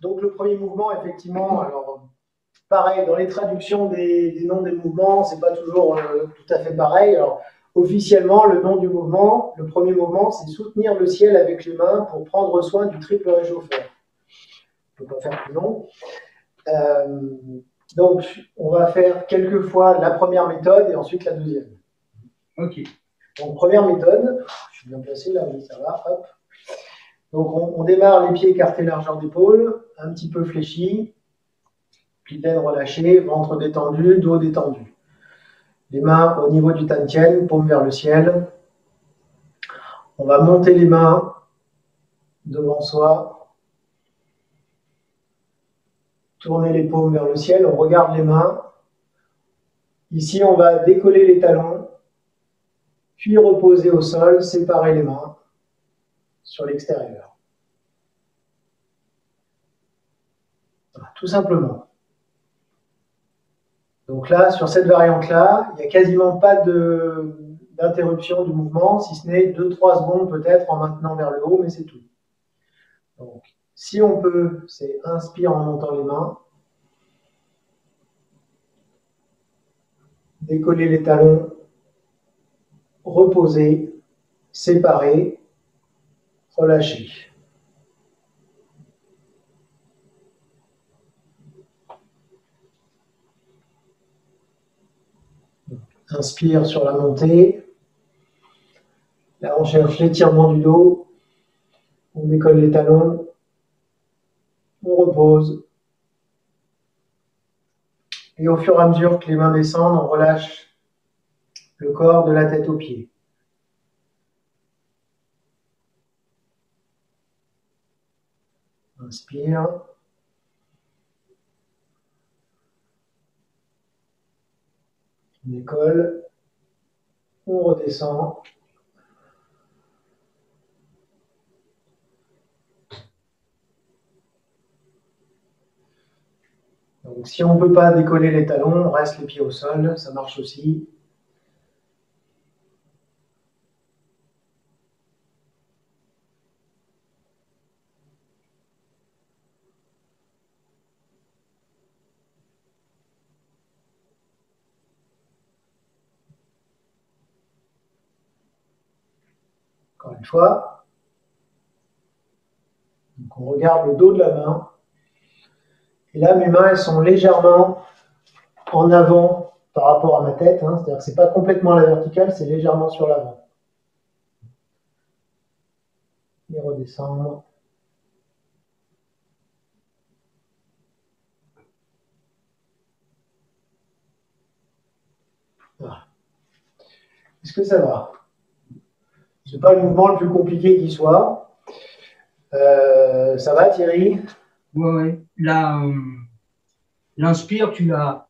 Donc le premier mouvement, effectivement, alors pareil, dans les traductions des noms des mouvements, c'est pas toujours tout à fait pareil. Alors, officiellement, le nom du mouvement, le premier mouvement, c'est soutenir le ciel avec les mains pour prendre soin du triple réchauffeur. Je ne peux pas faire plus long. Donc, on va faire quelques fois la première méthode et ensuite la deuxième. Ok. Donc, première méthode, je suis bien placé là, oui, ça va, hop. Donc, on démarre les pieds écartés largeur d'épaule, un petit peu fléchis, pli d'aine relâché, ventre détendu, dos détendu. Les mains au niveau du tantien, paume vers le ciel. On va monter les mains devant soi, tourner les paumes vers le ciel, on regarde les mains. Ici, on va décoller les talons, puis reposer au sol, séparer les mains sur l'extérieur. Voilà, tout simplement. Donc là, sur cette variante-là, il n'y a quasiment pas d'interruption du mouvement, si ce n'est 2-3 secondes peut-être en maintenant vers le haut, mais c'est tout. Donc, si on peut, c'est inspire en montant les mains, décoller les talons, reposer, séparer, relâcher. Inspire sur la montée. Là, on cherche l'étirement du dos. On décolle les talons. On repose. Et au fur et à mesure que les mains descendent, on relâche le corps de la tête aux pieds. Inspire. On décolle. On redescend. Donc, si on ne peut pas décoller les talons, on reste les pieds au sol, ça marche aussi. Encore une fois. Donc, on regarde le dos de la main. Et là, mes mains, elles sont légèrement en avant par rapport à ma tête. Hein. C'est-à-dire que ce n'est pas complètement à la verticale, c'est légèrement sur l'avant. Et redescendre. Voilà. Est-ce que ça va? Ce n'est pas le mouvement le plus compliqué qui soit. Ça va, Thierry? Ouais. Là, l'inspire, tu l'as.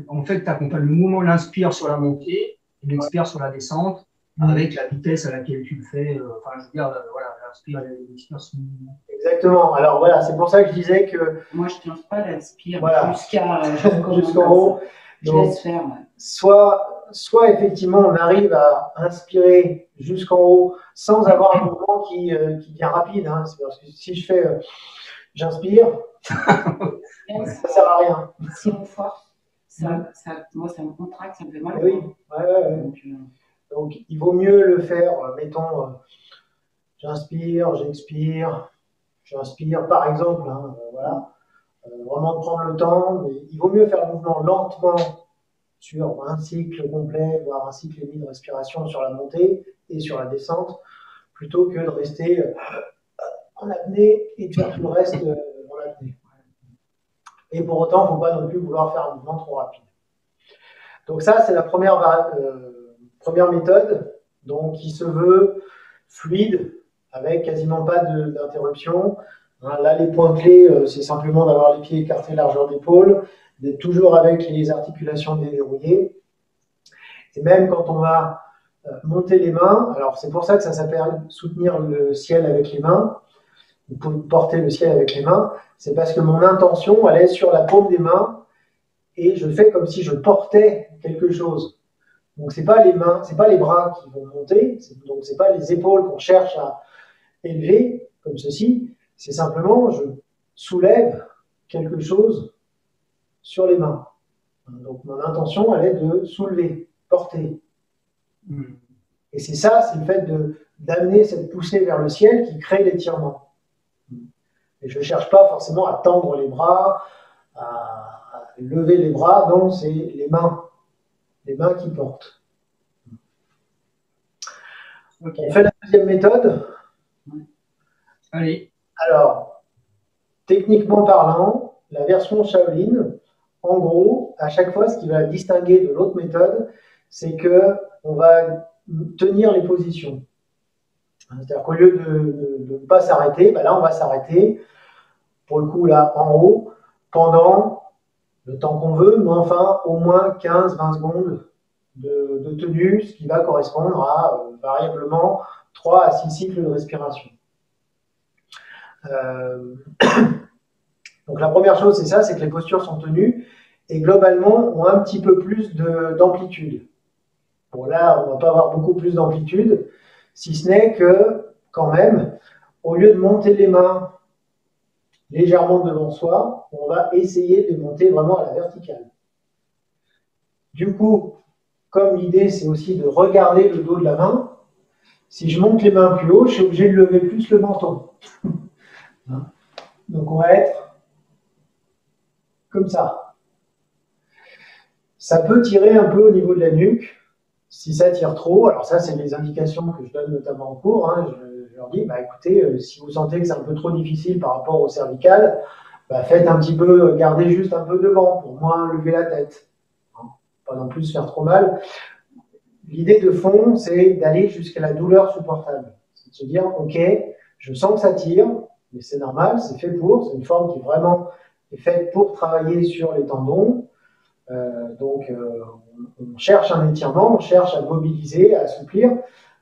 En fait, tu accompagnes le mouvement, l'inspire sur la montée, l'expire sur la descente, avec la vitesse à laquelle tu le fais. Enfin, je veux dire, voilà, l'inspire et l'expire sur le mouvement. Exactement. Alors voilà, c'est pour ça que je disais que. Moi, je ne tiens pas l'inspire voilà. jusqu'en haut. Je laisse faire. Ouais. Soit effectivement, on arrive à inspirer jusqu'en haut sans avoir un mouvement qui vient rapide. Hein. C'est parce que si je fais j'inspire, ça ne sert à rien. Si on force, moi, ça me contracte, ça me fait mal. Oui, ouais. Donc, il vaut mieux le faire, mettons, j'inspire, j'expire, j'inspire, par exemple, hein, voilà. Vraiment de prendre le temps, mais il vaut mieux faire le mouvement lentement sur un cycle complet, voire un cycle et demi de respiration sur la montée et sur la descente, plutôt que de rester en apnée et de faire tout le reste en apnée. Et pour autant, il ne faut pas non plus vouloir faire un mouvement trop rapide. Donc ça, c'est la première méthode, donc, qui se veut fluide, avec quasiment pas d'interruption. Là, les points clés, c'est simplement d'avoir les pieds écartés largeur d'épaule, d'être toujours avec les articulations déverrouillées. Et même quand on va monter les mains, alors c'est pour ça que ça s'appelle soutenir le ciel avec les mains, ou porter le ciel avec les mains, c'est parce que mon intention, elle est sur la paume des mains, et je fais comme si je portais quelque chose. Donc, ce n'est pas les mains, ce n'est pas les bras qui vont monter, donc ce n'est pas les épaules qu'on cherche à élever, comme ceci, c'est simplement, je soulève quelque chose sur les mains. Donc mon intention, elle est de soulever, porter. Et c'est ça, c'est le fait d'amener cette poussée vers le ciel qui crée l'étirement. Et je ne cherche pas forcément à tendre les bras, à lever les bras, non, c'est les mains qui portent. Okay. On fait la deuxième méthode. Allez. Alors, techniquement parlant, la version Shaolin, en gros, à chaque fois, ce qui va la distinguer de l'autre méthode, c'est qu'on va tenir les positions. C'est-à-dire qu'au lieu de ne pas s'arrêter, ben là, on va s'arrêter, pour le coup, là, en haut, pendant le temps qu'on veut, mais enfin, au moins 15-20 secondes de tenue, ce qui va correspondre à, variablement, 3 à 6 cycles de respiration. Donc la première chose, c'est ça, c'est que les postures sont tenues et globalement ont un petit peu plus d'amplitude. Bon là, on ne va pas avoir beaucoup plus d'amplitude, si ce n'est que, quand même, au lieu de monter les mains légèrement devant soi, on va essayer de monter vraiment à la verticale. Du coup, comme l'idée, c'est aussi de regarder le dos de la main, si je monte les mains plus haut, je suis obligé de lever plus le menton. Donc on va être comme ça. Ça peut tirer un peu au niveau de la nuque, si ça tire trop. Alors ça, c'est les indications que je donne notamment en cours. Hein. Je leur dis, bah, écoutez, si vous sentez que c'est un peu trop difficile par rapport au cervical, bah, faites un petit peu, gardez juste un peu devant pour moins lever la tête. Pas non plus se faire trop mal. L'idée de fond, c'est d'aller jusqu'à la douleur supportable. C'est de se dire, ok, je sens que ça tire, mais c'est normal, c'est fait pour, c'est une forme qui vraiment est faite pour travailler sur les tendons. Donc, on cherche un étirement, on cherche à mobiliser, à assouplir.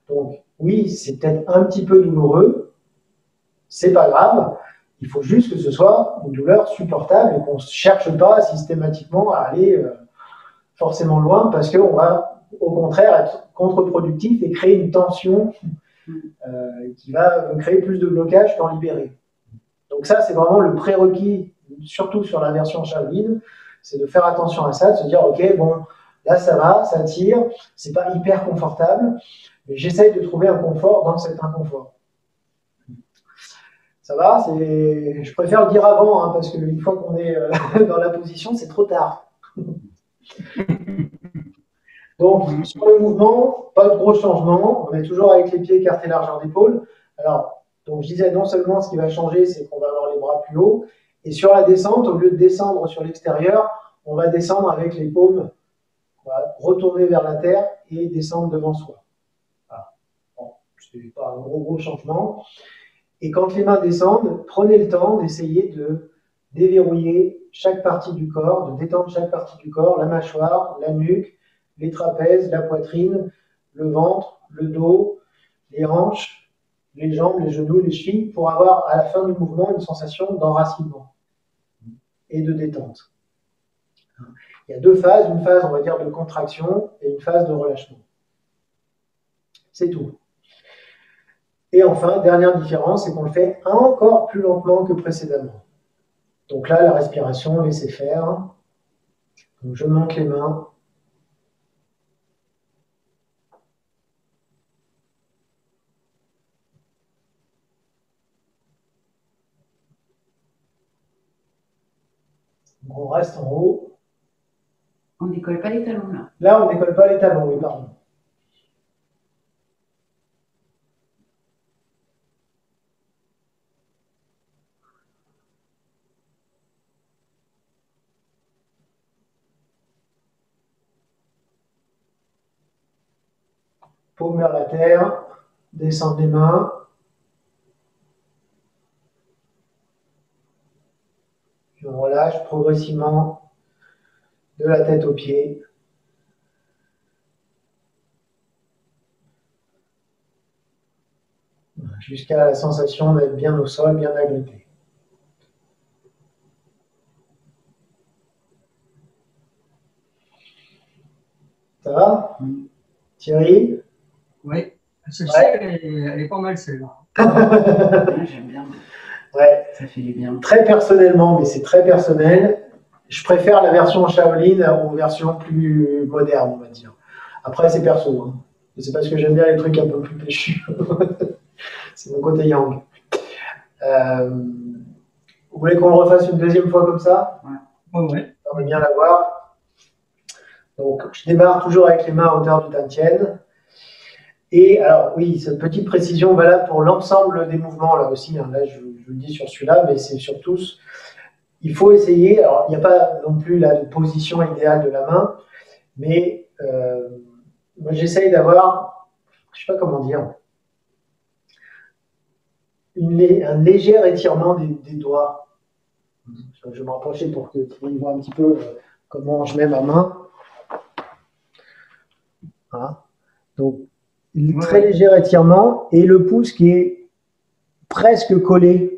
Donc, oui, c'est peut-être un petit peu douloureux, c'est pas grave. Il faut juste que ce soit une douleur supportable et qu'on ne cherche pas systématiquement à aller forcément loin parce qu'on va, au contraire, être contre-productif et créer une tension qui va créer plus de blocage qu'en libérer. Donc ça, c'est vraiment le prérequis, surtout sur la version Shaolin, c'est de faire attention à ça, de se dire, ok, bon, là ça va, ça tire, c'est pas hyper confortable, mais j'essaye de trouver un confort dans cet inconfort. Ça va, je préfère le dire avant, hein, parce qu'une fois qu'on est dans la position, c'est trop tard. Donc, sur le mouvement, pas de gros changements, on est toujours avec les pieds écartés largeur d'épaule. Alors, donc je disais, non seulement ce qui va changer, c'est qu'on va avoir les bras plus hauts, et sur la descente, au lieu de descendre sur l'extérieur, on va descendre avec les paumes, on va retourner vers la terre et descendre devant soi. Voilà. Bon, ce n'est pas un gros changement. Et quand les mains descendent, prenez le temps d'essayer de déverrouiller chaque partie du corps, de détendre chaque partie du corps, la mâchoire, la nuque, les trapèzes, la poitrine, le ventre, le dos, les hanches, les jambes, les genoux, les chevilles, pour avoir à la fin du mouvement une sensation d'enracinement et de détente. Il y a deux phases, une phase, on va dire, de contraction et une phase de relâchement. C'est tout. Et enfin, dernière différence, c'est qu'on le fait encore plus lentement que précédemment. Donc là, la respiration, laissez faire. Donc je monte les mains. Donc on reste en haut. On ne décolle pas les talons là. Là, on ne décolle pas les talons, oui, pardon. Paume vers la terre, descendre les mains. Puis on relâche progressivement de la tête aux pieds. Jusqu'à la sensation d'être bien au sol, bien agrippé. Ça va, Thierry? Oui, celle-ci, elle est pas mal, celle-là. J'aime bien. Ouais. Ça fait du bien. Très personnellement, mais c'est très personnel, je préfère la version Shaolin aux versions plus modernes, on va dire. Après, c'est perso. Hein. C'est parce que j'aime bien les trucs un peu plus péchus. C'est mon côté yang. Vous voulez qu'on le refasse une deuxième fois comme ça? Ouais. On va bien la voir. Donc, je démarre toujours avec les mains à hauteur du dantian. Et alors, oui, cette petite précision valable pour l'ensemble des mouvements, là aussi. Hein. Là, je vous le dis sur celui-là, mais c'est sur tous. Il faut essayer, alors il n'y a pas non plus la position idéale de la main, mais moi j'essaye d'avoir, je ne sais pas comment dire, un léger étirement des doigts. Je vais me rapprocher pour que tu vois un petit peu comment je mets ma main. Voilà. Donc, très léger étirement et le pouce qui est presque collé.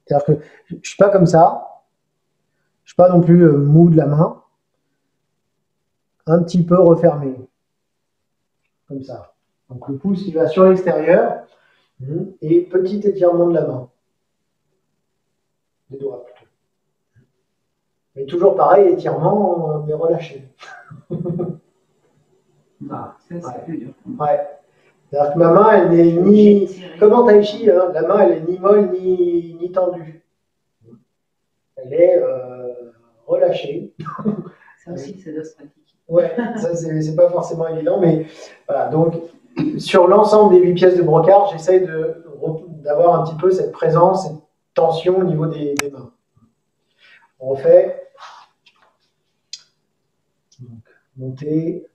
C'est-à-dire que je ne suis pas comme ça. Je ne suis pas non plus mou de la main. Un petit peu refermé. Comme ça. Donc, le pouce qui va sur l'extérieur et petit étirement de la main. Des doigts plutôt. Mais toujours pareil, étirement, mais relâché. Ah, ça, c'est plus dur. Ouais. C'est-à-dire que ma main, elle n'est ni. Comme en tai chi, hein, la main, elle est ni molle ni tendue. Elle est relâchée. Ça aussi, ça doit se pratiquer. Ouais, ça, c'est pas forcément évident, mais voilà. Donc, sur l'ensemble des 8 pièces de brocart, j'essaye d'avoir un petit peu cette présence, cette tension au niveau des mains. On refait. Donc, monter.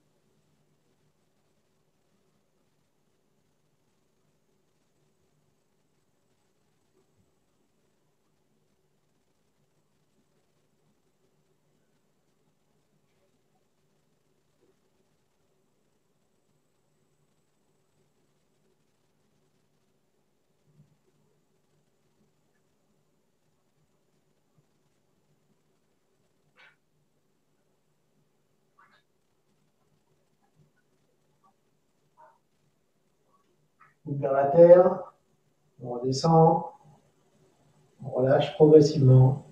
Vers la terre, on redescend, on relâche progressivement.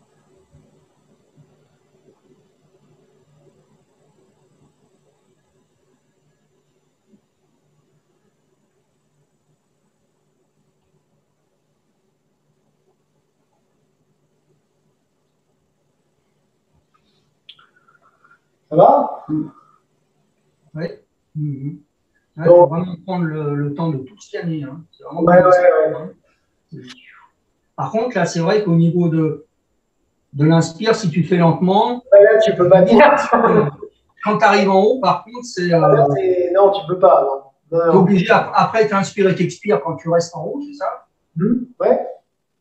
Ça va? Oui. Il faut vraiment prendre le temps de tout scanner. Hein. C'est vraiment ouais. Hein. Par contre, là, c'est vrai qu'au niveau de l'inspire, si tu fais lentement, là, tu peux pas dire. Quand tu arrives en haut, par contre, c'est. Non, tu peux pas. Tu es obligé, après, tu inspires et tu expires quand tu restes en haut, c'est ça? Ouais.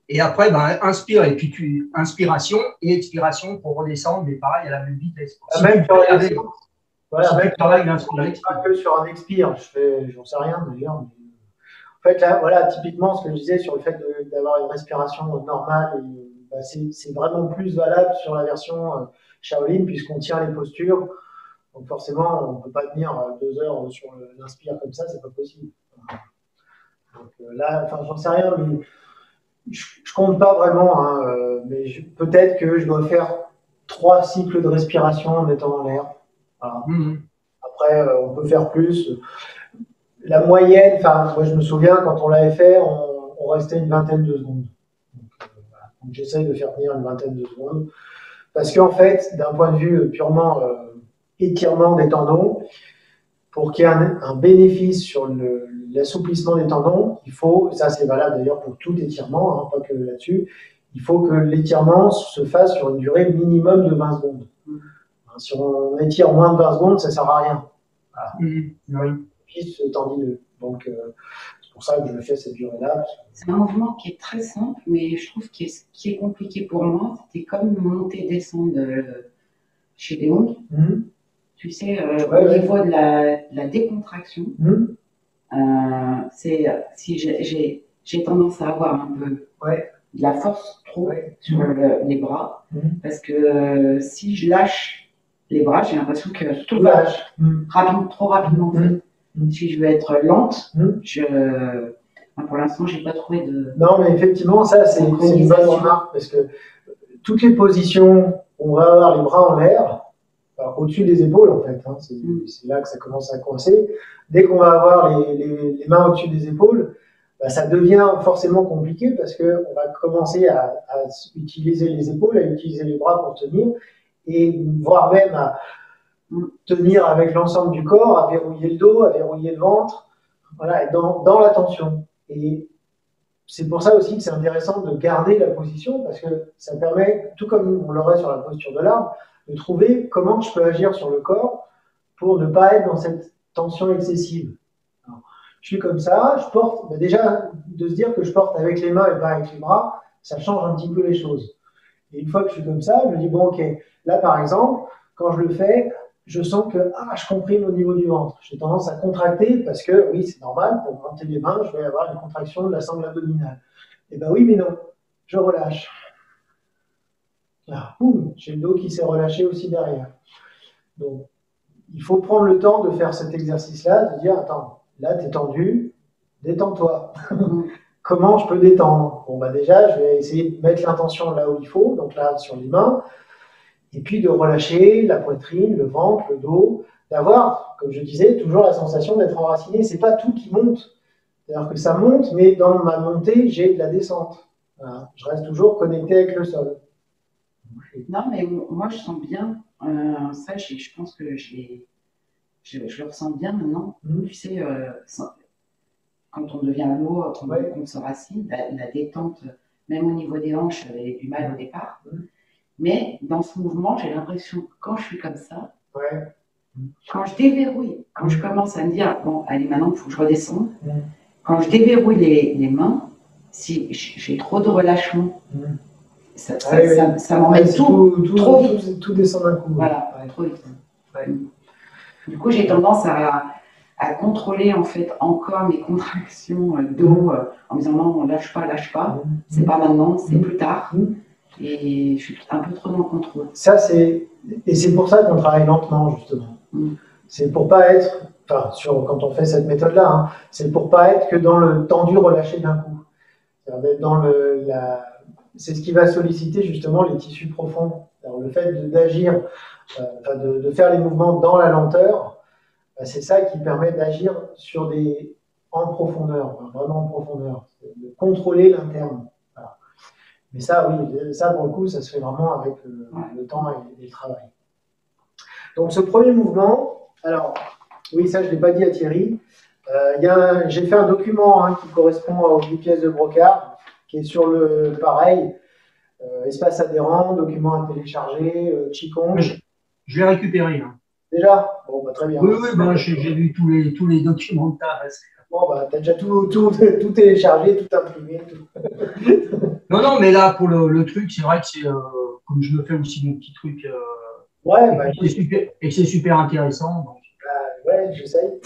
Et après, inspire et puis inspiration et expiration pour redescendre, mais pareil, à la même vitesse. Si même tu avec, voilà, si tu travailles l'inspire. Pas que sur un expire, j'en sais rien d'ailleurs. En fait, là, voilà, typiquement, ce que je disais sur le fait d'avoir une respiration normale, c'est vraiment plus valable sur la version Shaolin, puisqu'on tient les postures. Donc forcément, on ne peut pas tenir 2 heures sur l'inspire comme ça, c'est pas possible. Donc là, enfin, j'en sais rien, mais je compte pas vraiment, hein, mais peut-être que je dois faire 3 cycles de respiration en étant en l'air. Voilà. Après, on peut faire plus. La moyenne, enfin, moi je me souviens quand on l'avait fait, on restait une vingtaine de secondes. Donc j'essaye de faire tenir une vingtaine de secondes. Parce qu'en fait, d'un point de vue purement étirement des tendons, pour qu'il y ait un bénéfice sur l'assouplissement des tendons, il faut, ça c'est valable d'ailleurs pour tout étirement, hein, pas que là-dessus, il faut que l'étirement se fasse sur une durée minimum de 20 secondes. Si on étire moins de 20 secondes, ça ne sert à rien. Voilà. Puis tendineux. Donc c'est pour ça que je fais cette durée-là. C'est un mouvement qui est très simple, mais je trouve qui est compliqué pour moi. C'était comme monter et descendre chez Léon. Tu sais, au niveau de la décontraction, si j'ai tendance à avoir un peu de la force trop sur les bras, parce que si je lâche les bras, j'ai l'impression que tout lâche trop rapidement. Si je veux être lente, Pour l'instant, j'ai pas trouvé de... Non, mais effectivement, ça, c'est une bonne remarque, parce que toutes les positions, on va avoir les bras en l'air, au-dessus des épaules, en fait, hein, c'est là que ça commence à coincer. Dès qu'on va avoir les mains au-dessus des épaules, bah, ça devient forcément compliqué, parce qu'on va commencer à utiliser les épaules, à utiliser les bras pour tenir, et voire même à tenir avec l'ensemble du corps, à verrouiller le dos, à verrouiller le ventre, voilà, et dans la tension. Et c'est pour ça aussi que c'est intéressant de garder la position, parce que ça permet, tout comme on l'aurait sur la posture de l'arbre, de trouver comment je peux agir sur le corps pour ne pas être dans cette tension excessive. Alors, je suis comme ça, je porte, déjà de se dire que je porte avec les mains et pas avec les bras, ça change un petit peu les choses. Et une fois que je suis comme ça, je me dis, bon ok, là par exemple, quand je le fais, je sens que je comprime au niveau du ventre. J'ai tendance à contracter parce que, oui, c'est normal, pour monter les mains, je vais avoir une contraction de la sangle abdominale. Et ben oui, mais non, je relâche. Là, boum, j'ai le dos qui s'est relâché aussi derrière. Donc, il faut prendre le temps de faire cet exercice-là, de dire, attends, là, tu es tendu, détends-toi. Comment je peux détendre? Bon, bah déjà, je vais essayer de mettre l'intention là où il faut, donc là, sur les mains. Et puis de relâcher la poitrine, le ventre, le dos, d'avoir, comme je disais, toujours la sensation d'être enraciné. C'est pas tout qui monte. C'est-à-dire que ça monte, mais dans ma montée, j'ai de la descente. Voilà. Je reste toujours connecté avec le sol. Non, mais moi, je sens bien. Ça, je pense que je le ressens bien maintenant. Tu sais, quand on devient lourd, quand on s'enracine, la détente, même au niveau des hanches, j'avais du mal au départ. Mais dans ce mouvement, j'ai l'impression que quand je suis comme ça, quand je déverrouille, quand je commence à me dire, bon, allez, maintenant, il faut que je redescende, quand je déverrouille les mains, si j'ai trop de relâchement, ça m'emmène tout descend d'un coup. Voilà, trop vite. Du coup, j'ai tendance à contrôler en fait encore mes contractions dos en me disant non, lâche pas, c'est pas maintenant, c'est plus tard. Et je suis un peu trop dans le contrôle. Et c'est pour ça qu'on travaille lentement, justement. C'est pour pas être, quand on fait cette méthode-là, hein, c'est pour pas être que dans le tendu relâché d'un coup. C'est ce qui va solliciter justement les tissus profonds. Alors, le fait d'agir, de faire les mouvements dans la lenteur, c'est ça qui permet d'agir en profondeur, vraiment en profondeur, de contrôler l'interne. Voilà. Mais ça, oui, ça pour le coup, ça se fait vraiment avec le temps et le travail. Donc ce premier mouvement, alors, oui, ça je ne l'ai pas dit à Thierry, j'ai fait un document qui correspond aux 10 pièces de Brocard, qui est sur le pareil, espace adhérent, document à télécharger, Qigong. Je l'ai récupéré. Hein. Déjà? Bon, bah, très bien. Oui, j'ai vu tous les documents de ta. Bon, bah, t'as déjà tout téléchargé, tout imprimé. Non, mais là, pour le truc, c'est vrai que c'est, comme je me fais aussi mon petit truc, et c'est super intéressant. Donc. Ouais, j'essaye.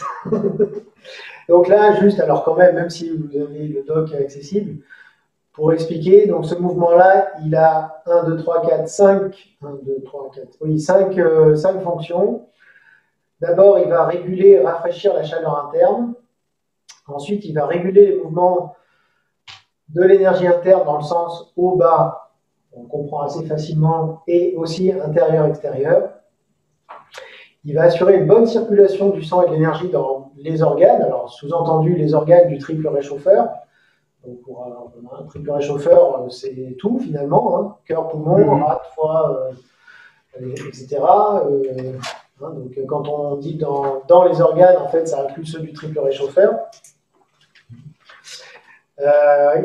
Donc là, juste, alors quand même si vous avez le doc accessible, pour expliquer, donc ce mouvement-là, il a 5 fonctions. D'abord, il va réguler et rafraîchir la chaleur interne. Ensuite, il va réguler les mouvements de l'énergie interne dans le sens haut-bas, on comprend assez facilement, et aussi intérieur-extérieur. Il va assurer une bonne circulation du sang et de l'énergie dans les organes, alors sous-entendu les organes du triple réchauffeur. Donc pour un triple réchauffeur, c'est tout finalement, hein, cœur, poumon, rate, foie, etc. Donc quand on dit dans les organes, en fait, ça inclut ceux du triple réchauffeur.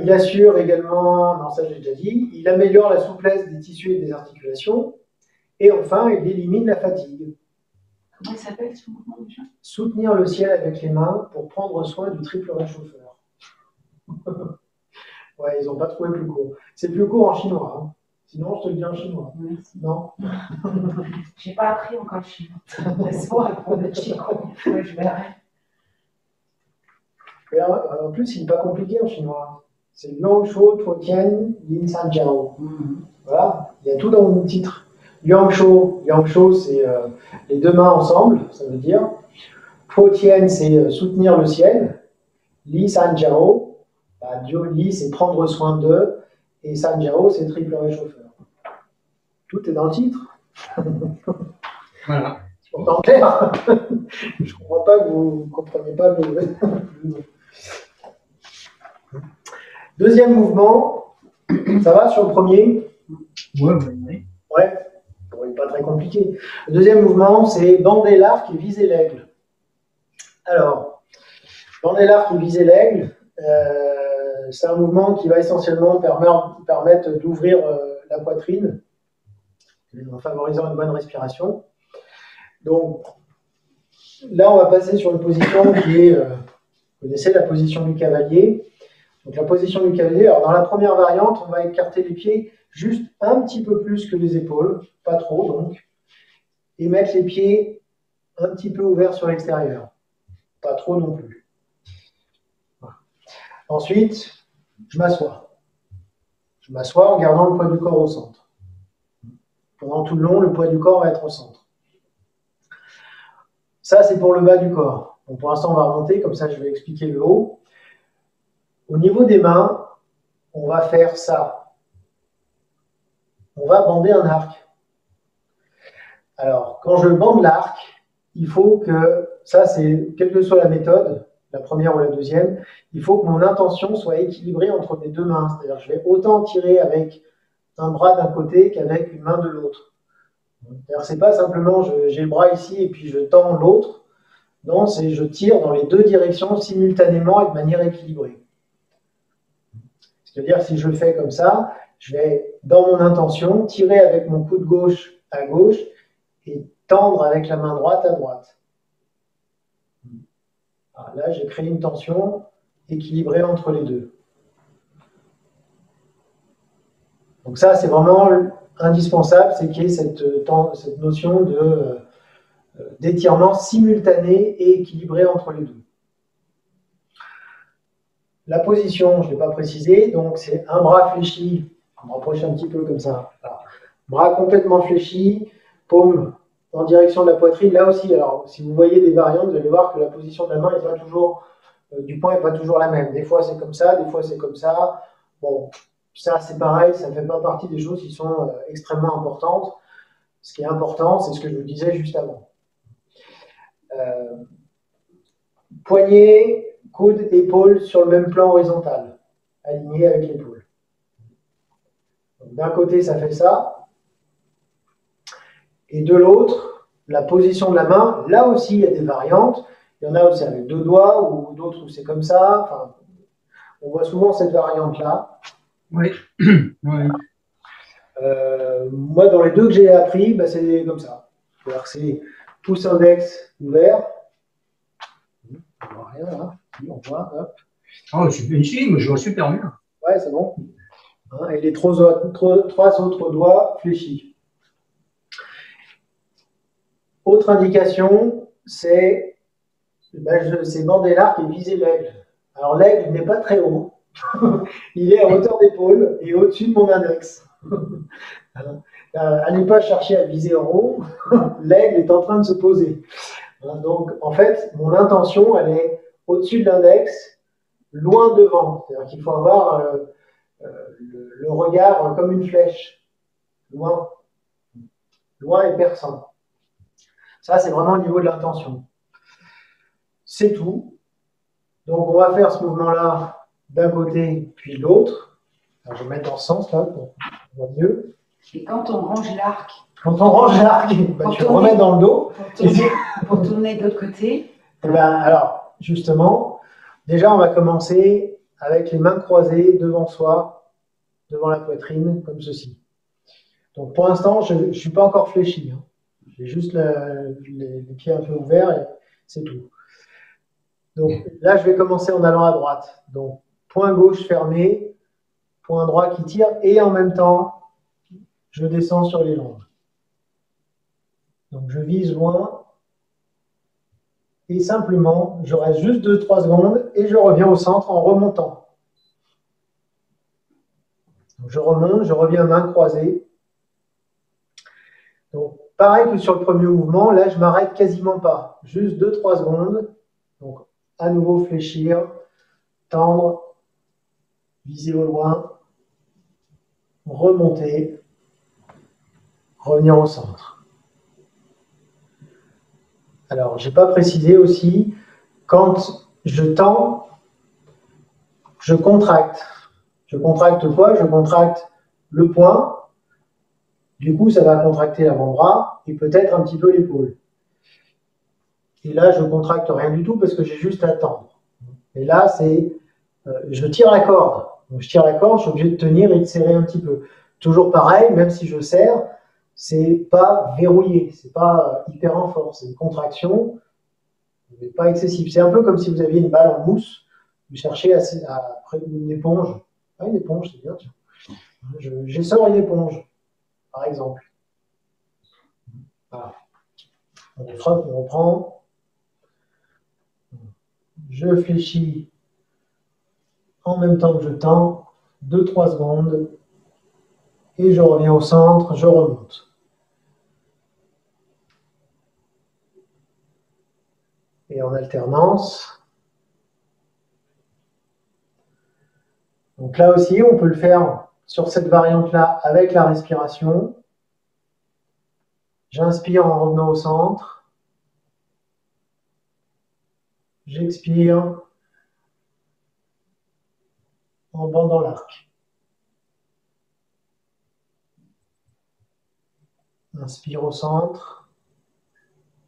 Il assure également, non ça j'ai déjà dit, il améliore la souplesse des tissus et des articulations. Et enfin, il élimine la fatigue. Comment il s'appelle ce mouvement déjà? Soutenir le ciel avec les mains pour prendre soin du triple réchauffeur. Ouais, ils n'ont pas trouvé plus court. C'est plus court en chinois. Hein. Sinon, je te le dis en chinois. Merci. Non. J'ai pas appris encore le chinois. Laisse-moi apprendre le chinois. Je verrai. En plus, il n'est pas compliqué en chinois. C'est Yuan Shou Tuo Tian Lin San Jiao. Voilà, il y a tout dans le titre. Yang Shou, c'est les deux mains ensemble, ça veut dire. Tuo Tian, c'est soutenir le ciel. Li San Jiao, Li, c'est prendre soin d'eux, et Sanjiao, c'est triple réchauffeur. Tout est dans le titre. Voilà. C'est pourtant clair. Je ne comprends pas que vous ne compreniez pas le deuxième mouvement. Ça va sur le premier? Ouais. Ouais. Bon, il n'est pas très compliqué. Le deuxième mouvement, c'est bander l'arc et viser l'aigle. Alors, bander l'arc et viser l'aigle, c'est un mouvement qui va essentiellement permettre d'ouvrir la poitrine en favorisant une bonne respiration. Donc, là, on va passer sur une position qui est, vous connaissez la position du cavalier. Donc, la position du cavalier, alors dans la première variante, on va écarter les pieds juste un petit peu plus que les épaules, pas trop donc, et mettre les pieds un petit peu ouverts sur l'extérieur, pas trop non plus. Voilà. Ensuite, je m'assois. Je m'assois en gardant le poids du corps au centre. Pendant tout le long, le poids du corps va être au centre. Ça, c'est pour le bas du corps. Donc, pour l'instant, on va remonter, comme ça, je vais expliquer le haut. Au niveau des mains, on va faire ça. On va bander un arc. Alors, quand je bande l'arc, il faut que, ça, c'est, quelle que soit la méthode, la première ou la deuxième, il faut que mon intention soit équilibrée entre mes deux mains. C'est-à-dire que je vais autant tirer avec un bras d'un côté qu'avec une main de l'autre. C'est-à-dire que ce n'est pas simplement j'ai le bras ici et puis je tends l'autre. Non, c'est je tire dans les deux directions simultanément et de manière équilibrée. C'est-à-dire si je le fais comme ça, je vais, dans mon intention, tirer avec mon coude gauche à gauche et tendre avec la main droite à droite. Alors là, j'ai créé une tension équilibrée entre les deux. Donc ça, c'est vraiment indispensable, c'est qu'il y ait cette notion d'étirement simultané et équilibré entre les deux. La position, je ne l'ai pas précisé, donc c'est un bras fléchi, on me rapproche un petit peu comme ça. Alors, bras complètement fléchi, paume en direction de la poitrine. Là aussi, alors si vous voyez des variantes, vous allez voir que la position de la main est pas toujours, du poing n'est pas toujours la même. Des fois c'est comme ça, des fois c'est comme ça. Bon, ça c'est pareil, ça ne fait pas partie des choses qui sont extrêmement importantes. Ce qui est important, c'est ce que je vous disais juste avant. Poignet, coude, épaule sur le même plan horizontal, aligné avec l'épaule. D'un côté, ça fait ça. Et de l'autre, la position de la main, là aussi, il y a des variantes. Il y en a où c'est avec deux doigts, ou d'autres où c'est comme ça. Enfin, on voit souvent cette variante-là. Oui. Oui. Moi, dans les deux que j'ai appris, bah, c'est comme ça. C'est-à-dire que c'est pouce index ouvert. On voit rien là. On voit, hop. Oh, je vois super bien. Ouais, c'est bon. Hein, et les trois autres doigts fléchis. Autre indication, c'est bander l'arc et viser l'aigle. Alors l'aigle n'est pas très haut. Il est à hauteur d'épaule et au-dessus de mon index. Allez pas chercher à viser en haut. L'aigle est en train de se poser. Donc, en fait, mon intention, elle est au-dessus de l'index, loin devant. C'est-à-dire qu'il faut avoir le regard comme une flèche, loin et perçant. Ça, c'est vraiment au niveau de l'intention. C'est tout. Donc, on va faire ce mouvement-là d'un côté, puis de l'autre. Je vais mettre en sens, là, pour voir mieux. Et quand on range l'arc, bah, tu le remets dans le dos. Pour tourner de l'autre côté. Et ben, alors, justement, déjà, on va commencer avec les mains croisées devant soi, devant la poitrine, comme ceci. Donc, pour l'instant, je ne suis pas encore fléchi. Hein. J'ai juste les pieds un peu ouverts et c'est tout. Donc, là, je vais commencer en allant à droite. Donc, poing gauche fermé, poing droit qui tire, et en même temps, je descends sur les jambes. Donc, je vise loin. Et simplement, je reste juste 2-3 secondes et je reviens au centre en remontant. Donc, je remonte, je reviens main croisée. Donc, pareil que sur le premier mouvement, là, je m'arrête quasiment pas. Juste 2-3 secondes. Donc, à nouveau fléchir, tendre, viser au loin, remonter, revenir au centre. Alors, je n'ai pas précisé aussi, quand je tends, je contracte. Je contracte quoi? Je contracte le poing. Du coup, ça va contracter l'avant-bras et peut-être un petit peu l'épaule. Et là, je ne contracte rien du tout parce que j'ai juste à tendre. Et là, c'est, je tire la corde. Donc, je tire la corde, je suis obligé de tenir et de serrer un petit peu. Toujours pareil, même si je serre, c'est pas verrouillé, c'est pas hyper en force, c'est une contraction, mais pas excessive. C'est un peu comme si vous aviez une balle en mousse, vous cherchez près d'une éponge. Ah, une éponge, c'est bien, tiens. J'essore une éponge, par exemple. Voilà. On frotte, on reprend. Je fléchis en même temps que je tends, 2-3 secondes, et je reviens au centre, je remonte. Et en alternance. Donc là aussi, on peut le faire sur cette variante-là avec la respiration. J'inspire en revenant au centre. J'expire en bandant l'arc. Inspire au centre.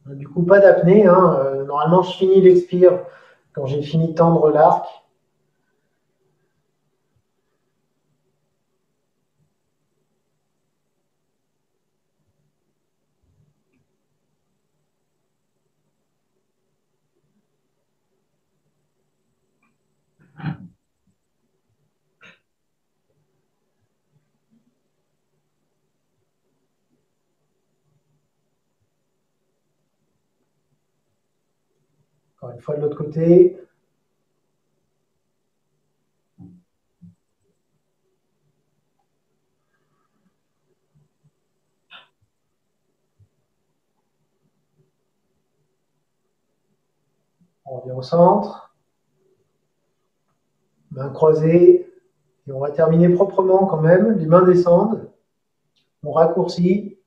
Du coup, pas d'apnée. Normalement, je finis l'expire quand j'ai fini de tendre l'arc. Encore une fois de l'autre côté. On revient au centre. Mains croisées. Et on va terminer proprement quand même. Les mains descendent. On raccourcit.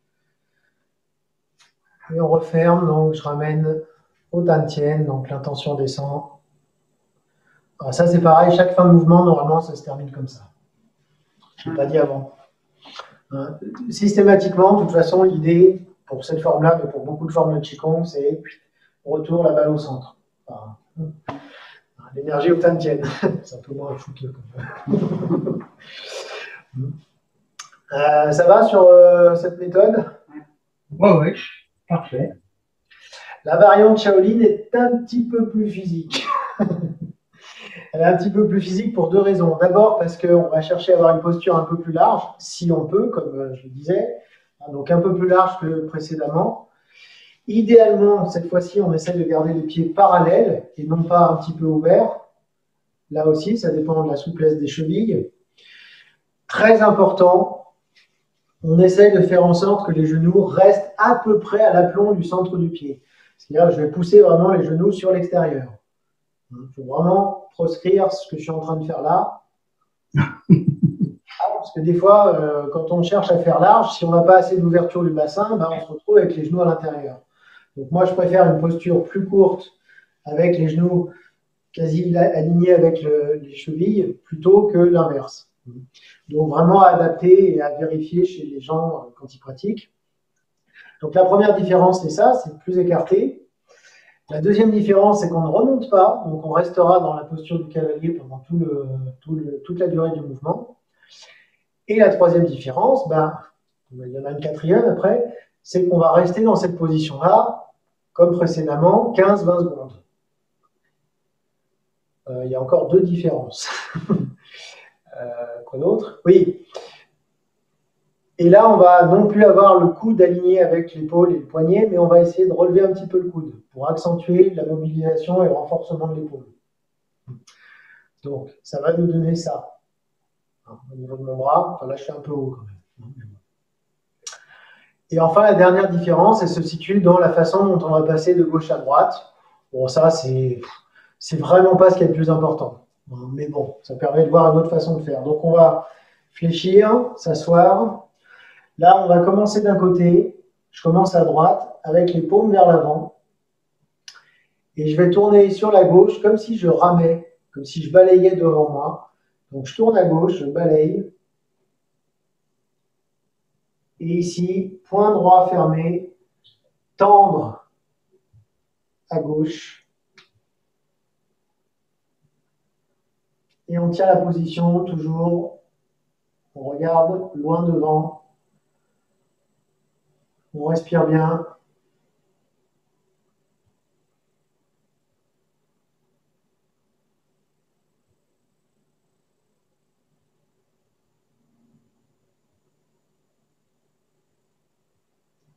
Et on referme. Donc je ramène au Tantien. Donc l'intention descend. Alors ça c'est pareil. Chaque fin de mouvement, normalement, ça se termine comme ça. Je ne l'ai pas dit avant. Systématiquement, de toute façon, l'idée pour cette forme-là, mais pour beaucoup de formes de Qigong, c'est retour la balle au centre. Enfin, l'énergie au Tantien. C'est un peu moins foutu. Ça va sur cette méthode? Oui, parfait. La variante Shaolin est un petit peu plus physique. Elle est un petit peu plus physique pour deux raisons. D'abord parce qu'on va chercher à avoir une posture un peu plus large, si on peut, comme je le disais, donc un peu plus large que précédemment. Idéalement, cette fois-ci, on essaie de garder les pieds parallèles et non pas un petit peu ouverts. Là aussi, ça dépend de la souplesse des chevilles. Très important, on essaie de faire en sorte que les genoux restent à peu près à l'aplomb du centre du pied. C'est-à-dire, je vais pousser vraiment les genoux sur l'extérieur. Il faut vraiment proscrire ce que je suis en train de faire là. Parce que des fois, quand on cherche à faire large, si on n'a pas assez d'ouverture du bassin, on se retrouve avec les genoux à l'intérieur. Donc moi, je préfère une posture plus courte avec les genoux quasi alignés avec les chevilles plutôt que l'inverse. Donc vraiment à adapter et à vérifier chez les gens quand ils pratiquent. Donc la première différence, c'est ça, c'est plus écarté. La deuxième différence, c'est qu'on ne remonte pas, donc on restera dans la posture du cavalier pendant toute la durée du mouvement. Et la troisième différence, il y en a une quatrième après, c'est qu'on va rester dans cette position-là, comme précédemment, 15-20 secondes. Il y a encore deux différences. Quoi d'autre? Oui. Et là, on va non plus avoir le coude aligné avec l'épaule et le poignet, mais on va essayer de relever un petit peu le coude pour accentuer la mobilisation et le renforcement de l'épaule. Donc, ça va nous donner ça. Au niveau de mon bras, là, je suis un peu haut quand même. Et enfin, la dernière différence, elle se situe dans la façon dont on va passer de gauche à droite. Bon, ça, c'est vraiment pas ce qui est le plus important. Mais bon, ça permet de voir une autre façon de faire. Donc, on va fléchir, s'asseoir. Là, on va commencer d'un côté. Je commence à droite avec les paumes vers l'avant. Et je vais tourner sur la gauche comme si je ramais, comme si je balayais devant moi. Donc, je tourne à gauche, je balaye. Et ici, point droit fermé, tendre à gauche. Et on tient la position toujours. On regarde loin devant. On respire bien.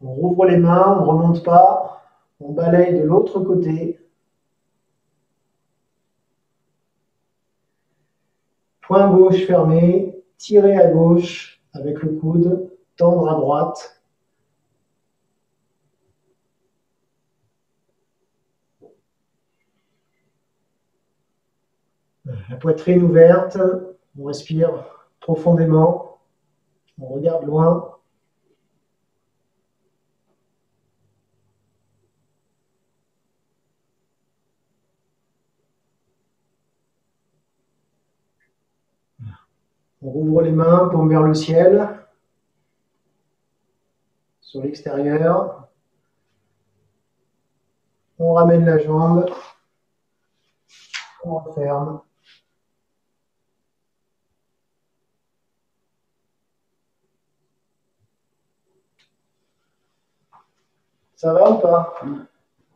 On rouvre les mains, on ne remonte pas. On balaye de l'autre côté. Poing gauche fermé, tirer à gauche avec le coude, tendre à droite. La poitrine ouverte, on respire profondément, on regarde loin. On rouvre les mains, paume vers le ciel, sur l'extérieur. On ramène la jambe, on referme. Ça va ou pas?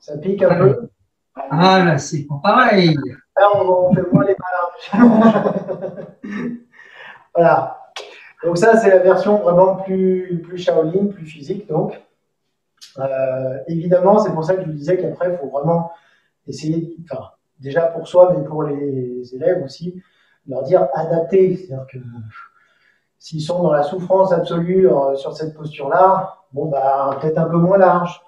Ça pique un peu? Ah là, c'est pas pareil. Là, on fait moins les malins. Voilà. Donc ça, c'est la version vraiment plus Shaolin, plus physique. Donc, évidemment, c'est pour ça que je vous disais qu'après, il faut vraiment essayer, enfin, déjà pour soi, mais pour les élèves aussi, leur dire adapter. C'est-à-dire que s'ils sont dans la souffrance absolue sur cette posture-là, bon, bah, peut-être un peu moins large.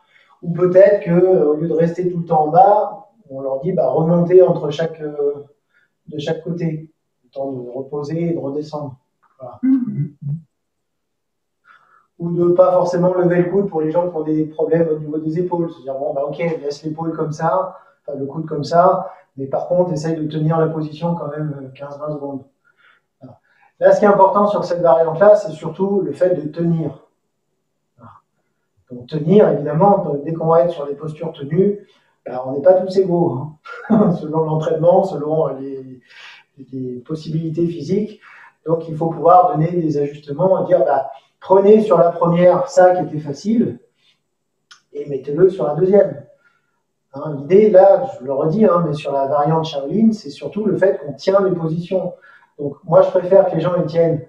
Ou peut-être qu'au lieu de rester tout le temps en bas, on leur dit bah, remonter de chaque côté, le temps de reposer et de redescendre. Voilà. Ou de ne pas forcément lever le coude pour les gens qui ont des problèmes au niveau des épaules. C'est-à-dire, bon, bah, ok, laisse l'épaule comme ça, enfin, le coude comme ça, mais par contre, essaye de tenir la position quand même 15-20 secondes. Voilà. Là, ce qui est important sur cette variante-là, c'est surtout le fait de tenir. Voilà. Donc, tenir, évidemment, dès qu'on va être sur des postures tenues, bah, on n'est pas tous égaux, hein, selon l'entraînement, selon les possibilités physiques. Donc, il faut pouvoir donner des ajustements et dire, bah, prenez sur la première ça qui était facile et mettez-le sur la deuxième. Hein, l'idée, là, je le redis, hein, mais sur la variante Shaolin, c'est surtout le fait qu'on tient les positions. Donc, moi, je préfère que les gens les tiennent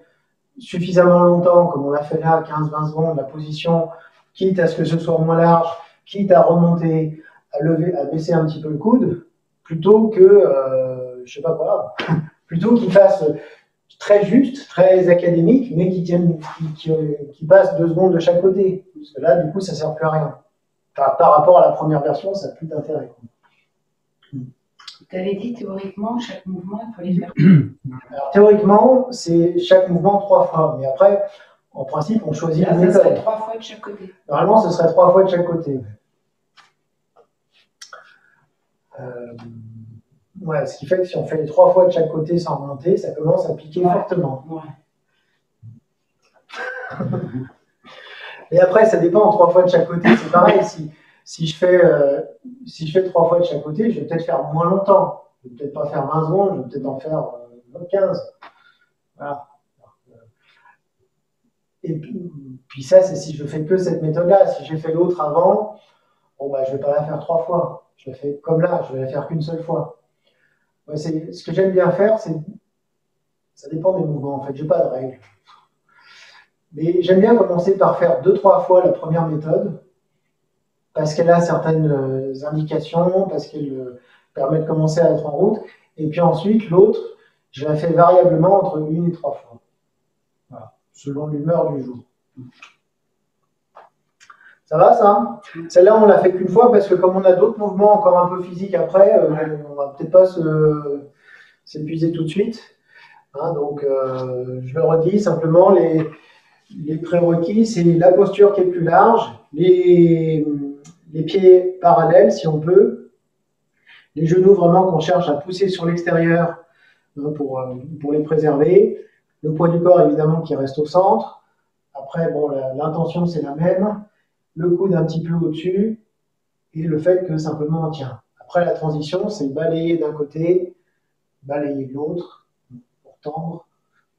suffisamment longtemps, comme on l'a fait là, 15-20 secondes, la position, quitte à ce que ce soit moins large, quitte à remonter, à lever, à baisser un petit peu le coude, plutôt que, je sais pas quoi, plutôt qu'ils fassent très juste, très académique, mais qui passe 2 secondes de chaque côté. Parce que là, du coup, ça ne sert plus à rien. Enfin, par rapport à la première version, ça n'a plus d'intérêt. Tu avais dit théoriquement, chaque mouvement, il faut les faire. Alors, théoriquement, c'est chaque mouvement 3 fois. Mais après, en principe, on choisit la méthode. Ça serait 3 fois de chaque côté. Normalement, ce serait 3 fois de chaque côté. Ouais, ce qui fait que si on fait les 3 fois de chaque côté sans remonter, ça commence à piquer fortement. Ouais. Et après, ça dépend, 3 fois de chaque côté, c'est pareil. Si je fais 3 fois de chaque côté, je vais peut-être faire moins longtemps. Je ne vais peut-être pas faire 20 secondes, je vais peut-être en faire 15. Voilà. Et puis ça, c'est si je fais que cette méthode-là. Si j'ai fait l'autre avant, bon, bah, je ne vais pas la faire 3 fois. Je la fais comme là, je vais la faire qu'une seule fois. Ouais, ce que j'aime bien faire, c'est. Ça dépend des mouvements, en fait, je n'ai pas de règle. Mais j'aime bien commencer par faire 2-3 fois la première méthode, parce qu'elle a certaines indications, parce qu'elle permet de commencer à être en route. Et puis ensuite, l'autre, je la fais variablement entre 1 et 3 fois. Voilà, selon l'humeur du jour. Ça va, ça? Celle-là, on l'a fait qu'une fois, parce que comme on a d'autres mouvements encore un peu physiques après, on va peut-être pas s'épuiser tout de suite. Hein, donc, je le redis simplement, les prérequis, c'est la posture qui est plus large, les pieds parallèles si on peut, les genoux vraiment qu'on cherche à pousser sur l'extérieur pour les préserver, le poids du corps évidemment qui reste au centre. Après, bon, l'intention c'est la même, le coude un petit peu au-dessus et le fait que simplement on tient. Après, la transition, c'est balayer d'un côté, balayer de l'autre pour tendre.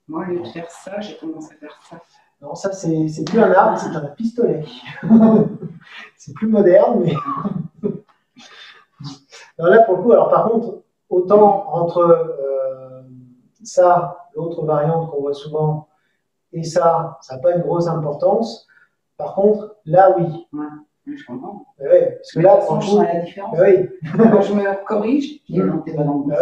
Moi, au lieu de faire ça, j'ai commencé à faire ça. Non, ça, c'est plus un arc, c'est un pistolet. C'est plus moderne, mais. Alors là, pour le coup, alors par contre, autant entre ça, l'autre variante qu'on voit souvent, et ça n'a pas une grosse importance. Par contre, là, oui. Ouais, je comprends. Oui, parce que là, je sens la différence. Oui. Quand je me corrige, je dis non, t'es pas dans le bon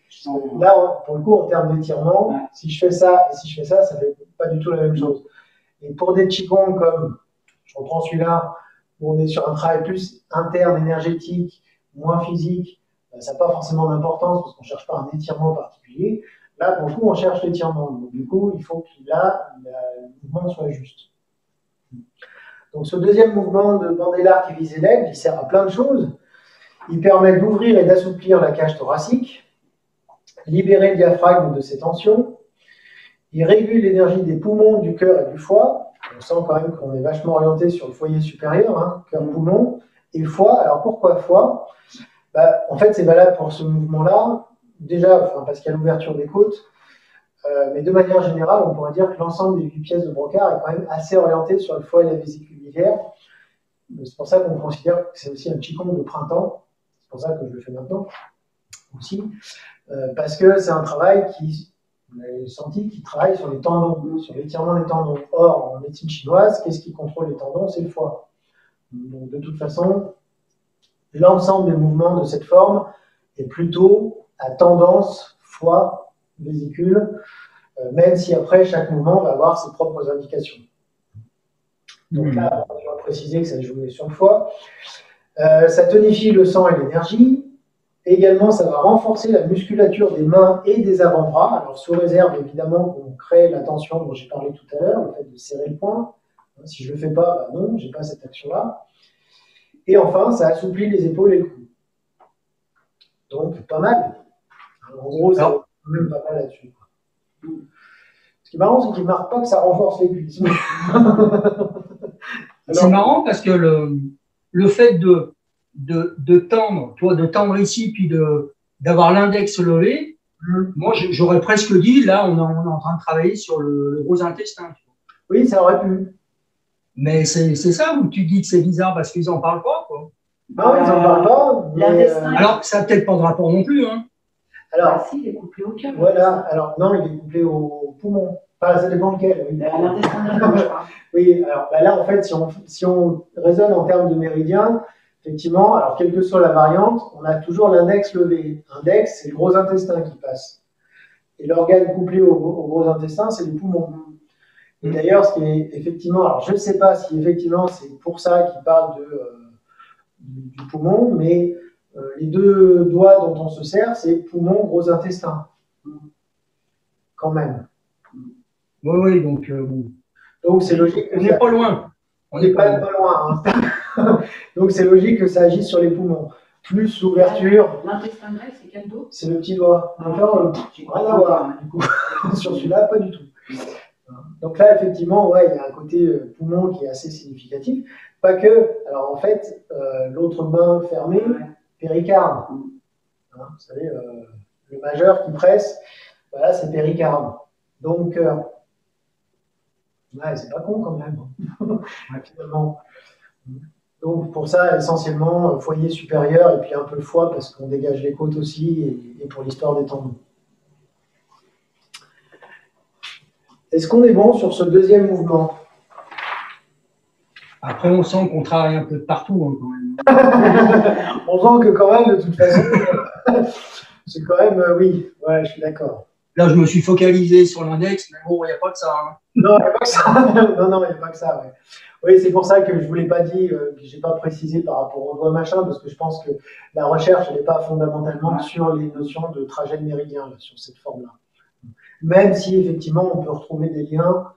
sens. Oui. Là, pour le coup, en termes d'étirement, si je fais ça et si je fais ça, ça fait pas du tout la même chose. Et pour des qigong comme, je reprends celui-là, où on est sur un travail plus interne, énergétique, moins physique, ça n'a pas forcément d'importance parce qu'on ne cherche pas un étirement particulier. Là, pour le coup, on cherche l'étirement. Donc, du coup, il faut que le mouvement soit juste. Donc, ce deuxième mouvement de Bandé-Lark et Visé-L'Aigle, il sert à plein de choses. Il permet d'ouvrir et d'assouplir la cage thoracique, libérer le diaphragme de ses tensions. Il régule l'énergie des poumons, du cœur et du foie. On sent quand même qu'on est vachement orienté sur le foyer supérieur, hein, cœur-poumon et foie. Alors pourquoi foie? En fait, c'est valable pour ce mouvement-là. Déjà, parce qu'il y a l'ouverture des côtes, mais de manière générale, on pourrait dire que l'ensemble des 8 pièces de Brocard est quand même assez orienté sur le foie et la vésicule biliaire. C'est pour ça qu'on considère que c'est aussi un qigong de printemps. C'est pour ça que je le fais maintenant aussi. Parce que c'est un travail qui, vous l'avez senti, qui travaille sur les tendons, sur l'étirement des tendons. Or, en médecine chinoise, qu'est-ce qui contrôle les tendons? C'est le foie. Donc, de toute façon, l'ensemble des mouvements de cette forme est plutôt à tendance foie, vésicule, même si après, chaque mouvement va avoir ses propres indications. Donc là, je vais préciser que ça joue sur le foie. Ça tonifie le sang et l'énergie. Également, ça va renforcer la musculature des mains et des avant-bras. Alors, sous réserve, évidemment, qu'on crée la tension dont j'ai parlé tout à l'heure, le fait de serrer le poing. Si je ne le fais pas, non, je n'ai pas cette action-là. Et enfin, ça assouplit les épaules et le cou. Donc, pas mal. En gros, ça va quand même pas mal là-dessus. Ce qui est marrant, c'est qu'il ne marque pas que ça renforce les cuisses. C'est marrant parce que le fait de tendre, toi, de tendre ici, puis d'avoir l'index levé, moi, j'aurais presque dit, là, on est en train de travailler sur le gros intestin. Tu vois. Oui, ça aurait pu. Mais c'est ça où tu dis que c'est bizarre parce qu'ils n'en parlent pas, quoi. Non, ils n'en parlent pas. Alors, ça n'a peut-être pas de rapport non plus, hein. Alors, si, il est couplé au cœur. Voilà, alors non, il est couplé au poumon. Enfin, ça dépend lequel. Oui. L'intestin, je crois. Oui, alors là, en fait, si on raisonne en termes de méridien, effectivement, alors quelle que soit la variante, on a toujours l'index levé. L'index, c'est le gros intestin qui passe. Et l'organe couplé au gros intestin, c'est les poumons. Et d'ailleurs, ce qui est effectivement, alors je ne sais pas si effectivement c'est pour ça qu'il parle du poumon, mais les deux doigts dont on se sert, c'est poumon, gros intestin. Quand même. Oui, donc bon. Donc c'est logique. On n'est pas loin. On n'est pas loin. Hein. Donc c'est logique que ça agisse sur les poumons. Plus l'ouverture. L'intestin grêle, c'est quel dos? C'est le petit doigt. Encore, rien à voir. Du coup, sur celui-là, pas du tout. Donc là, effectivement, ouais, il y a un côté poumon qui est assez significatif. Pas que. Alors en fait, l'autre main fermée, péricarde. Hein, vous savez, le majeur qui presse, voilà, c'est péricarde. Donc cœur. Ouais, c'est pas con quand même. Ouais, finalement. Donc pour ça, essentiellement, foyer supérieur et puis un peu foie parce qu'on dégage les côtes aussi et pour l'histoire des tendons. Est-ce qu'on est bon sur ce deuxième mouvement? Après, on sent qu'on travaille un peu de partout hein, quand même. On sent que quand même, de toute façon, c'est quand même, oui, ouais, je suis d'accord. Là, je me suis focalisé sur l'index, mais bon, il n'y a pas que ça. Hein. Non, il n'y a pas que ça. Non, il n'y a pas que ça. Ouais. Oui, c'est pour ça que je ne vous l'ai pas dit, que je n'ai pas précisé par rapport au doigt machin, parce que je pense que la recherche n'est pas fondamentalement sur les notions de trajet méridien, là, sur cette forme-là. Même si, effectivement, on peut retrouver des liens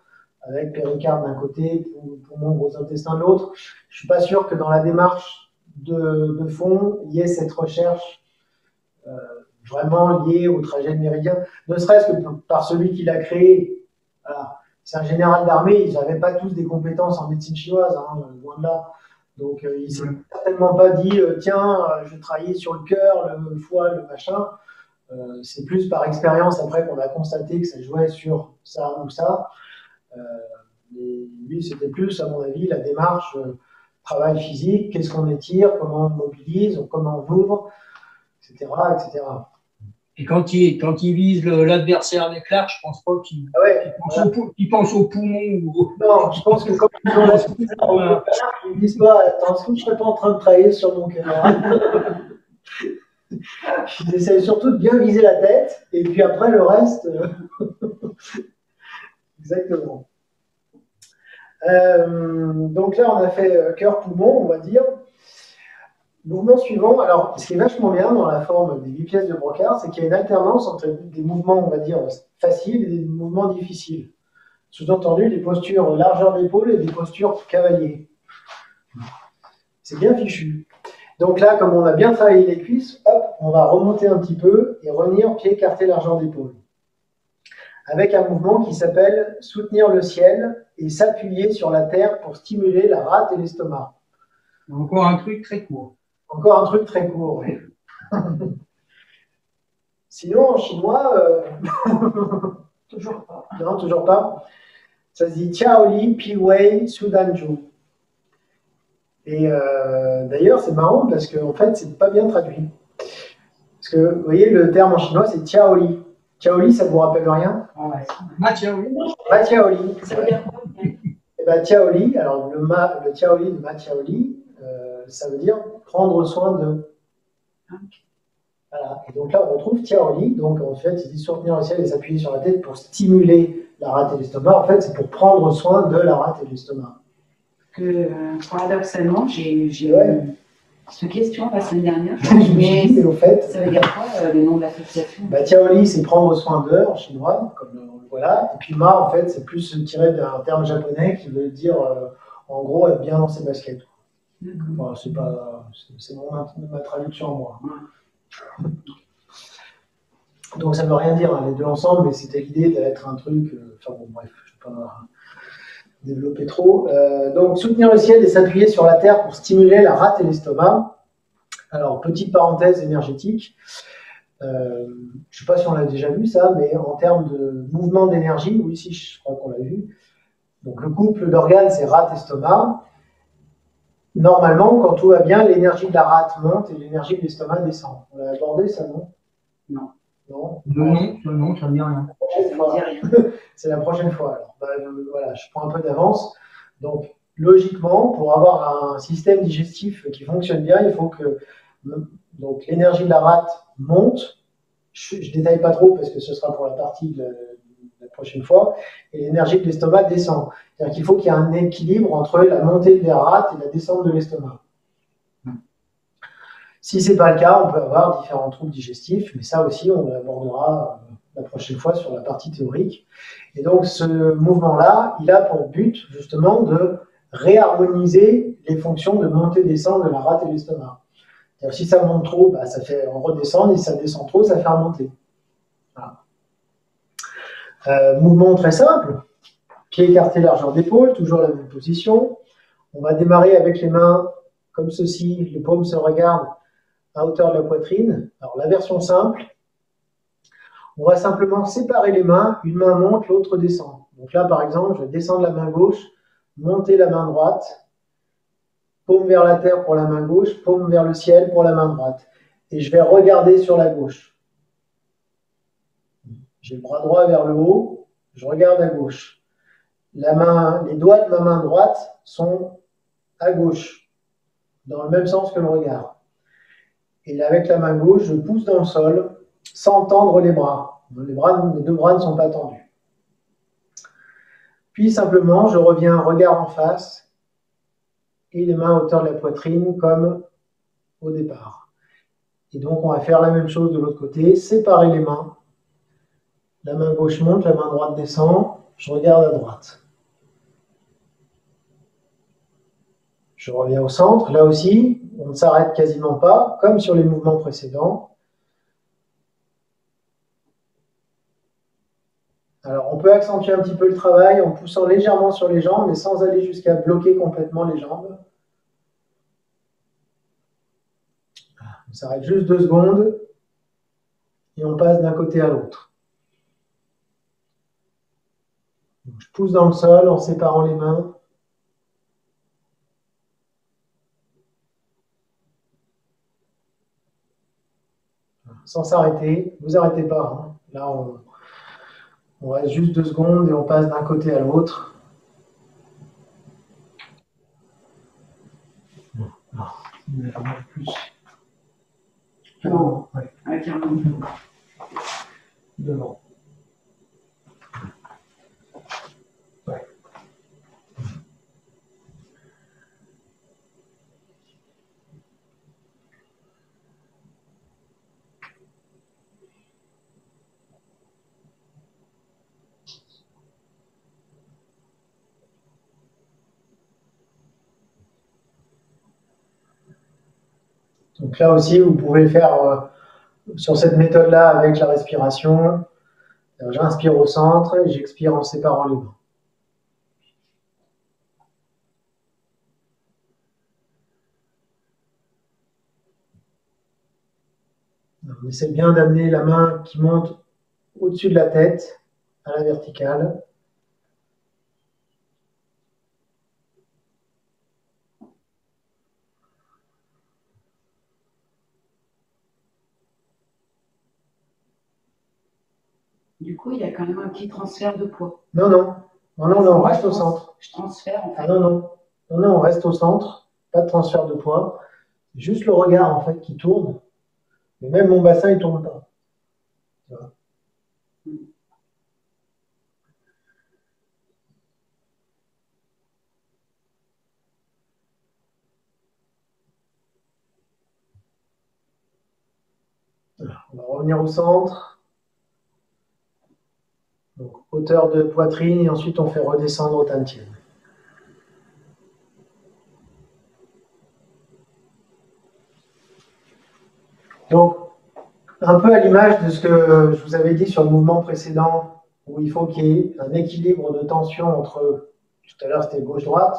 avec péricarde d'un côté, poumon, gros intestin de l'autre. Je ne suis pas sûr que dans la démarche de fond, il y ait cette recherche vraiment liée au trajet méridien, ne serait-ce que par celui qui l'a créé. Voilà. C'est un général d'armée, ils n'avaient pas tous des compétences en médecine chinoise, hein, loin de là. Donc, il ne s'est certainement pas dit, tiens, je vais travailler sur le cœur, le foie, le machin. C'est plus par expérience après qu'on a constaté que ça jouait sur ça ou ça. Mais lui, c'était plus, à mon avis, la démarche travail physique, qu'est-ce qu'on étire, comment on mobilise, comment on ouvre, etc., etc. Et quand il vise l'adversaire avec l'arc, je ne pense pas qu'il pense au poumon. Non, je pense que quand ils ont la ils ne disent pas, attends, est-ce que je ne serais pas en train de travailler sur mon cœur? Ils essayent surtout de bien viser la tête, et puis après le reste. Exactement. Donc là, on a fait cœur-poumon, on va dire. Mouvement suivant, alors ce qui est vachement bien dans la forme des 8 pièces de Brocard, c'est qu'il y a une alternance entre des mouvements, on va dire, faciles et des mouvements difficiles. Sous-entendu, des postures largeur d'épaule et des postures cavalier. C'est bien fichu. Donc là, comme on a bien travaillé les cuisses, hop, on va remonter un petit peu et revenir pied écarté largeur d'épaule. Avec un mouvement qui s'appelle soutenir le ciel et s'appuyer sur la terre pour stimuler la rate et l'estomac. Encore un truc très court. Encore un truc très court, oui. Sinon, en chinois, toujours pas. Non, toujours pas. Ça se dit Tiaoli Pi Wei Sudanju. Et d'ailleurs, c'est marrant parce qu'en fait, c'est pas bien traduit. Parce que, vous voyez, le terme en chinois, c'est Tiaoli. Tiaoli, ça vous rappelle rien? Ma Tiaoli. Ma Tiaoli. Ça veut dire quoi? Et bien, Tiaoli, alors le Tiaoli de Ma Tiaoli, ça veut dire prendre soin de. Voilà. Et donc là, on retrouve Tiaoli. Donc en fait, il dit soutenir le ciel et s'appuyer sur la tête pour stimuler la rate et l'estomac. En fait, c'est pour prendre soin de la rate et de l'estomac. Paradoxalement, j'ai eu cette question la semaine dernière. Mais au fait, ça veut dire quoi le nom de l'association? Tiaoli, c'est prendre soin de en chinois, comme on le voit là. Et puis Ma, en fait, c'est plus tiré d'un terme japonais qui veut dire, en gros, être bien dans ses baskets. Bon, c'est ma traduction, moi. Donc ça ne veut rien dire, hein, les deux ensemble, mais c'était l'idée d'être un truc. Enfin bon, bref, je ne vais pas développer trop. Donc soutenir le ciel et s'appuyer sur la terre pour stimuler la rate et l'estomac. Alors, petite parenthèse énergétique. Je ne sais pas si on l'a déjà vu ça, mais en termes de mouvement d'énergie, oui, si, je crois qu'on l'a vu. Donc le couple d'organes, c'est rate-estomac. Normalement, quand tout va bien, l'énergie de la rate monte et l'énergie de l'estomac descend. On l'a abordé, ça, non? Non. Non, ça ne dit rien. C'est la prochaine fois. Alors, voilà, je prends un peu d'avance. Donc, logiquement, pour avoir un système digestif qui fonctionne bien, il faut que l'énergie de la rate monte. Je ne détaille pas trop parce que ce sera pour la partie de la prochaine fois. Et l'énergie de l'estomac descend. C'est-à-dire qu'il faut qu'il y ait un équilibre entre la montée de la rate et la descente de l'estomac. Si ce n'est pas le cas, on peut avoir différents troubles digestifs, mais ça aussi, on l'abordera la prochaine fois sur la partie théorique. Et donc, ce mouvement-là, il a pour but, justement, de réharmoniser les fonctions de montée-descente de la rate et de l'estomac. Si ça monte trop, ça fait redescendre, et si ça descend trop, ça fait remonter. Voilà. Mouvement très simple, pied écarté, largeur d'épaule, toujours la même position. On va démarrer avec les mains comme ceci, les paumes se regardent à hauteur de la poitrine. Alors la version simple, on va simplement séparer les mains, une main monte, l'autre descend. Donc là par exemple, je vais descendre la main gauche, monter la main droite, paume vers la terre pour la main gauche, paume vers le ciel pour la main droite. Et je vais regarder sur la gauche. J'ai le bras droit vers le haut, je regarde à gauche. Les doigts de ma main droite sont à gauche, dans le même sens que le regard. Et avec la main gauche, je pousse dans le sol sans tendre les bras. Les deux bras ne sont pas tendus. Puis simplement, je reviens regard en face et les mains à hauteur de la poitrine comme au départ. Et donc, on va faire la même chose de l'autre côté, séparer les mains. La main gauche monte, la main droite descend, je regarde à droite. Je reviens au centre, là aussi, on ne s'arrête quasiment pas, comme sur les mouvements précédents. Alors, on peut accentuer un petit peu le travail en poussant légèrement sur les jambes, mais sans aller jusqu'à bloquer complètement les jambes. On s'arrête juste 2 secondes et on passe d'un côté à l'autre. Je pousse dans le sol en séparant les mains. Sans s'arrêter, vous arrêtez pas. Hein. Là, on reste juste 2 secondes et on passe d'un côté à l'autre. Plus. Non, ouais. Devant. Ouais. Donc là aussi, vous pouvez le faire sur cette méthode-là avec la respiration. J'inspire au centre et j'expire en séparant les mains. On essaie bien d'amener la main qui monte au-dessus de la tête, à la verticale. Du coup, il y a quand même un petit transfert de poids. Non, non. Non, on reste au centre. Je transfère en fait. Ah non, on reste au centre. Pas de transfert de poids. Juste le regard en fait qui tourne. Mais même mon bassin, il ne tourne pas. Tu vois. On va revenir au centre. Donc, hauteur de poitrine et ensuite on fait redescendre au tantien. Donc, un peu à l'image de ce que je vous avais dit sur le mouvement précédent, où il faut qu'il y ait un équilibre de tension entre, tout à l'heure c'était gauche-droite,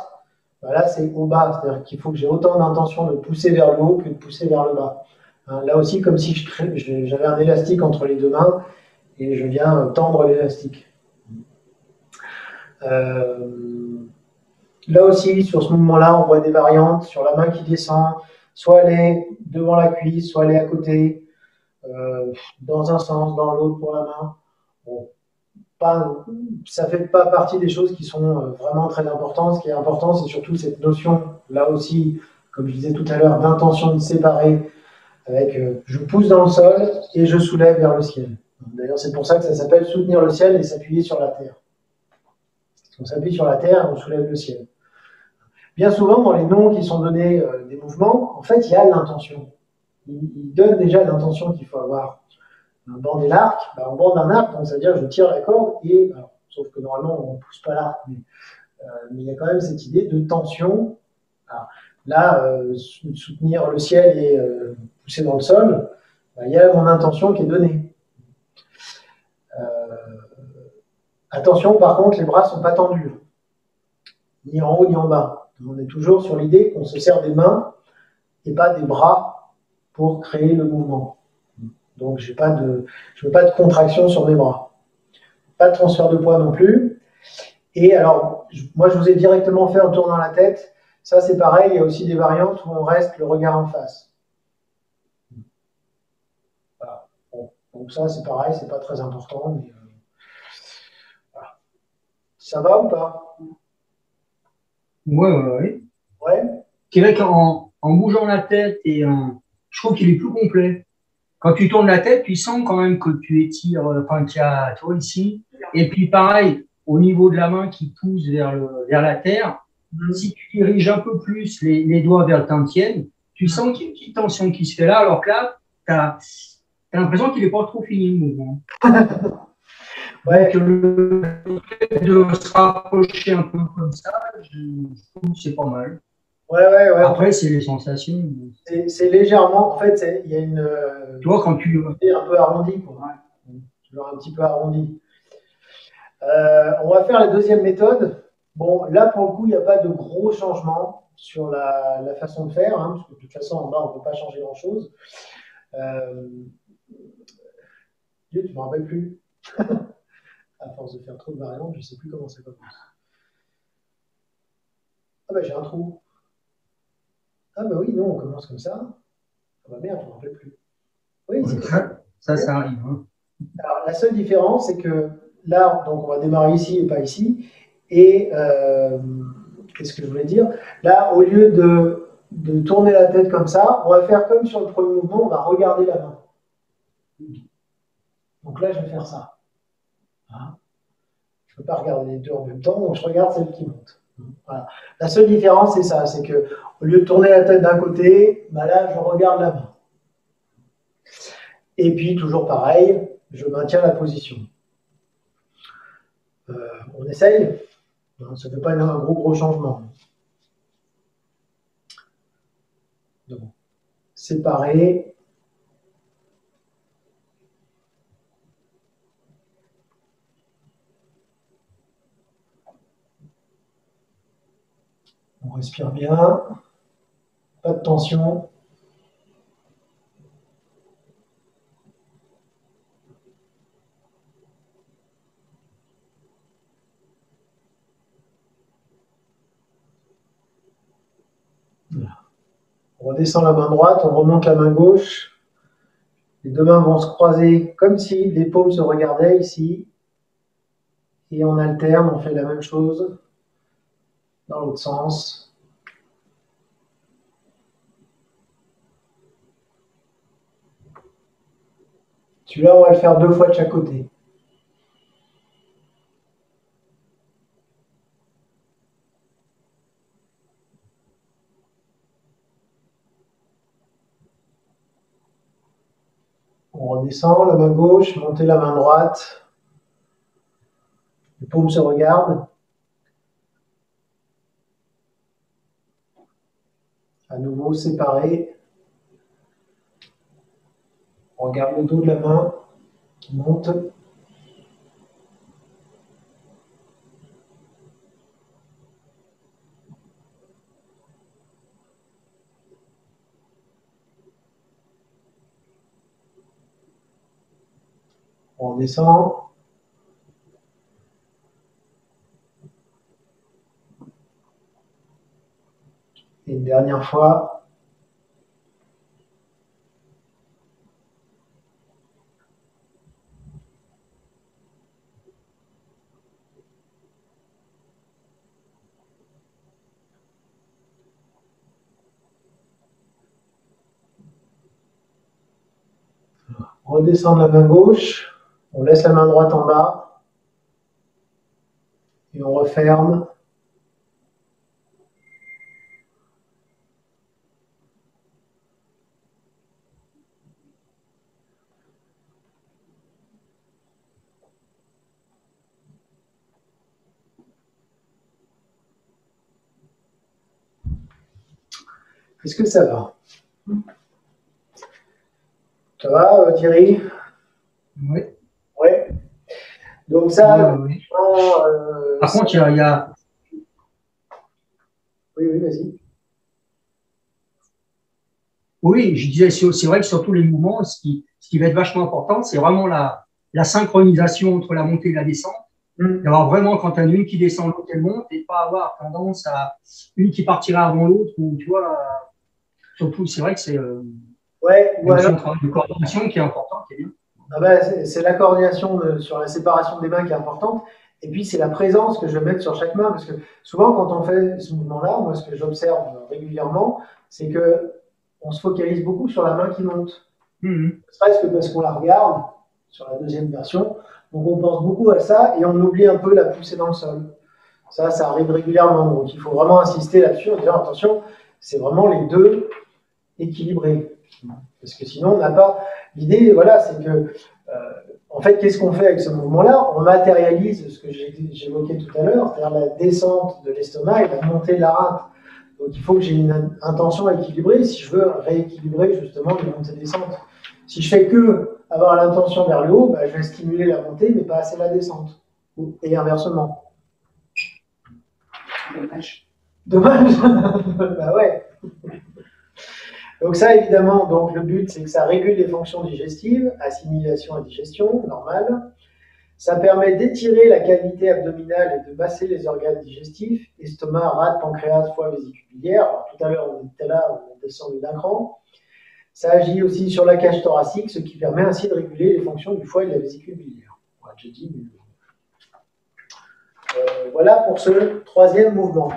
ben là c'est haut-bas, c'est-à-dire qu'il faut que j'ai autant d'intention de pousser vers le haut que de pousser vers le bas. Hein, là aussi, comme si j'avais un élastique entre les deux mains et je viens tendre l'élastique. Là aussi, sur ce mouvement-là, on voit des variantes sur la main qui descend, soit elle est devant la cuisse, soit elle est à côté, dans un sens, dans l'autre pour la main. Bon, ça ne fait pas partie des choses qui sont vraiment très importantes. Ce qui est important, c'est surtout cette notion, là aussi, comme je disais tout à l'heure, d'intention de séparer, avec je pousse dans le sol et je soulève vers le ciel. D'ailleurs, c'est pour ça que ça s'appelle soutenir le ciel et s'appuyer sur la terre. On s'appuie sur la terre et on soulève le ciel. Bien souvent, dans les noms qui sont donnés des mouvements, en fait, il y a l'intention. Ils donnent déjà l'intention qu'il faut avoir. Un bande et l'arc, on bande un arc, donc ça veut dire je tire la corde, et, alors, sauf que normalement, on ne pousse pas l'arc, mais il y a quand même cette idée de tension. Alors, là, soutenir le ciel et pousser dans le sol, il y a mon intention qui est donnée. Attention, par contre, les bras ne sont pas tendus, ni en haut ni en bas. On est toujours sur l'idée qu'on se sert des mains et pas des bras pour créer le mouvement. Donc, je ne veux pas de contraction sur mes bras. Pas de transfert de poids non plus. Et alors, moi, je vous ai directement fait en tournant la tête. Ça, c'est pareil. Il y a aussi des variantes où on reste le regard en face. Voilà. Bon. Donc ça, c'est pareil. C'est pas très important. Mais voilà. Ça va ou pas? Ouais. Ouais. C'est vrai qu'en bougeant la tête et je trouve qu'il est plus complet. quand tu tournes la tête, tu sens quand même que tu étires, enfin, tu vois, ici. Et puis, pareil, au niveau de la main qui pousse vers la terre, si tu diriges un peu plus les doigts vers le tienne, tu sens qu'il y a une petite tension qui se fait là, alors que là, tu as l'impression qu'il n'est pas trop fini le mouvement. Ouais. Donc, le fait de se rapprocher un peu comme ça, je trouve que c'est pas mal. Ouais. Après, c'est les sensations. C'est légèrement, en fait, il y a une. Tu vois, quand tu. Un peu arrondi, quoi. Ouais. Toujours un petit peu arrondi. On va faire la deuxième méthode. Bon, là, pour le coup, il n'y a pas de gros changements sur la façon de faire, hein, parce que de toute façon, en bas, on ne peut pas changer grand-chose. Dieu, tu ne me rappelles plus. À force de faire trop de variantes, je ne sais plus comment ça commence. Ah bah j'ai un trou. Ah bah oui, non, on commence comme ça. Ah bah merde, je ne me rappelle plus. Oui, c'est ça arrive. Hein. Alors, la seule différence, c'est que là, donc on va démarrer ici et pas ici. Et qu'est-ce que je voulais dire? Là, au lieu de tourner la tête comme ça, on va faire comme sur le premier mouvement, on va regarder la main. Donc là, je vais faire ça. Hein, je ne peux pas regarder les deux en même temps, donc je regarde celle qui monte. Voilà. La seule différence, c'est ça, c'est que au lieu de tourner la tête d'un côté, bah là, je regarde la main. Et puis, toujours pareil, je maintiens la position. On essaye. Ça ne fait pas un gros changement. Donc, séparer. On respire bien. Pas de tension. Voilà. On redescend la main droite, on remonte la main gauche. Les deux mains vont se croiser comme si les paumes se regardaient ici. Et on alterne, on fait la même chose dans l'autre sens. Celui-là, on va le faire 2 fois de chaque côté. On redescend, la main gauche, monter la main droite. Les paumes se regardent. À nouveau, séparé. On regarde le dos de la main qui monte. On descend. Et une dernière fois. On redescend de la main gauche. On laisse la main droite en bas. Et on referme. Est-ce que ça va? Ça va, Thierry? Oui. Ouais. Donc ça... Oui. Par contre, il y a... Oui, vas-y. Oui, je disais, c'est vrai que sur tous les mouvements, ce qui va être vachement important, c'est vraiment la synchronisation entre la montée et la descente. D'avoir vraiment, quand tu as une qui descend, l'autre elle monte, et pas avoir tendance à une qui partira avant l'autre, ou tu vois, surtout, c'est vrai que c'est un travail de coordination qui est important, qui est bien. Ah ben, c'est la coordination sur la séparation des mains qui est importante. Et puis, c'est la présence que je vais mettre sur chaque main. Parce que souvent, quand on fait ce mouvement-là, moi, ce que j'observe régulièrement, c'est qu'on se focalise beaucoup sur la main qui monte. Presque parce qu'on la regarde sur la deuxième version. Donc on pense beaucoup à ça et on oublie un peu la poussée dans le sol. Ça arrive régulièrement. Donc il faut vraiment insister là-dessus en disant attention, c'est vraiment les deux équilibrés. Parce que sinon, on n'a pas. L'idée, voilà, c'est que, en fait, qu'est-ce qu'on fait avec ce mouvement-là? On matérialise ce que j'évoquais tout à l'heure, c'est-à-dire la descente de l'estomac et la montée de la rate. Donc il faut que j'ai une intention équilibrée si je veux rééquilibrer justement les montées-descentes. Si je fais que avoir l'intention vers le haut, bah, je vais stimuler la montée, mais pas assez la descente. Et inversement. Dommage. Dommage. Bah ouais. Donc ça, évidemment, donc le but, c'est que ça régule les fonctions digestives, assimilation et digestion, normal. Ça permet d'étirer la cavité abdominale et de masser les organes digestifs, estomac, rate, pancréas, foie, vésicule biliaire. Alors, tout à l'heure, on était là, on est descendu d'un cran. Ça agit aussi sur la cage thoracique, ce qui permet ainsi de réguler les fonctions du foie et de la vésicule biliaire. J'ai dit, voilà pour ce troisième mouvement.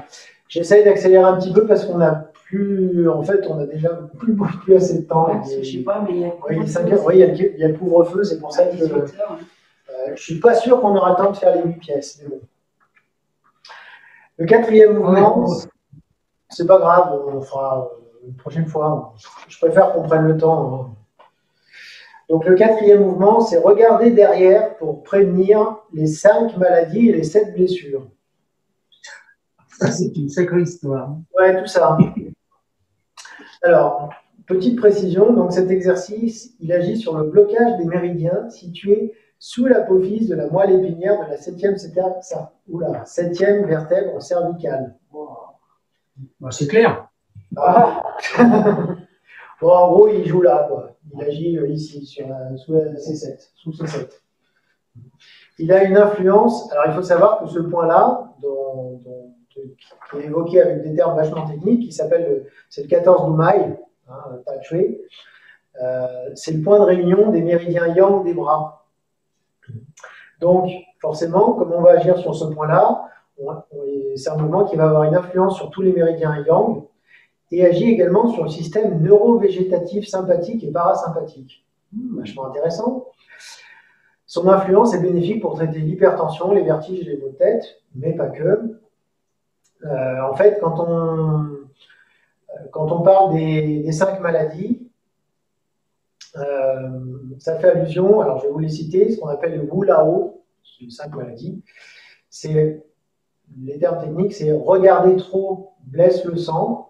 J'essaye d'accélérer un petit peu parce qu'on a plus, en fait, on a déjà plus assez de temps. Ouais, je sais pas, mais il y a il est 5 heures. Oui, il y a le couvre-feu, c'est pour ça que je ne suis pas sûr qu'on aura le temps de faire les 8 pièces. Mais bon. Le quatrième mouvement, c'est pas grave, on fera une prochaine fois. Je préfère qu'on prenne le temps. Donc le quatrième mouvement, c'est regarder derrière pour prévenir les 5 maladies et les 7 blessures. Ça, c'est une sacrée histoire. Ouais, tout ça. Alors, petite précision, donc cet exercice, il agit sur le blocage des méridiens situés sous l'apophyse de la moelle épinière de la 7e vertèbre cervicale. Wow. Bah, c'est clair. Ah. Bon, en gros, il joue là, quoi. Il agit ici, sous la C7, sous C7. Il a une influence. Alors, il faut savoir que ce point-là, qui est évoqué avec des termes vachement techniques, c'est le 14 Doumaï, c'est le point de réunion des méridiens yang des bras. Donc, forcément, comme on va agir sur ce point-là, c'est un mouvement qui va avoir une influence sur tous les méridiens yang et agit également sur le système neurovégétatif sympathique et parasympathique. Vachement intéressant. Son influence est bénéfique pour traiter l'hypertension, les vertiges et les maux de tête, mais pas que. En fait, quand on parle des 5 maladies, ça fait allusion, alors je vais vous les citer, ce qu'on appelle le Wu Lao, c'est les 5 maladies. Les termes techniques, c'est regarder trop blesse le sang,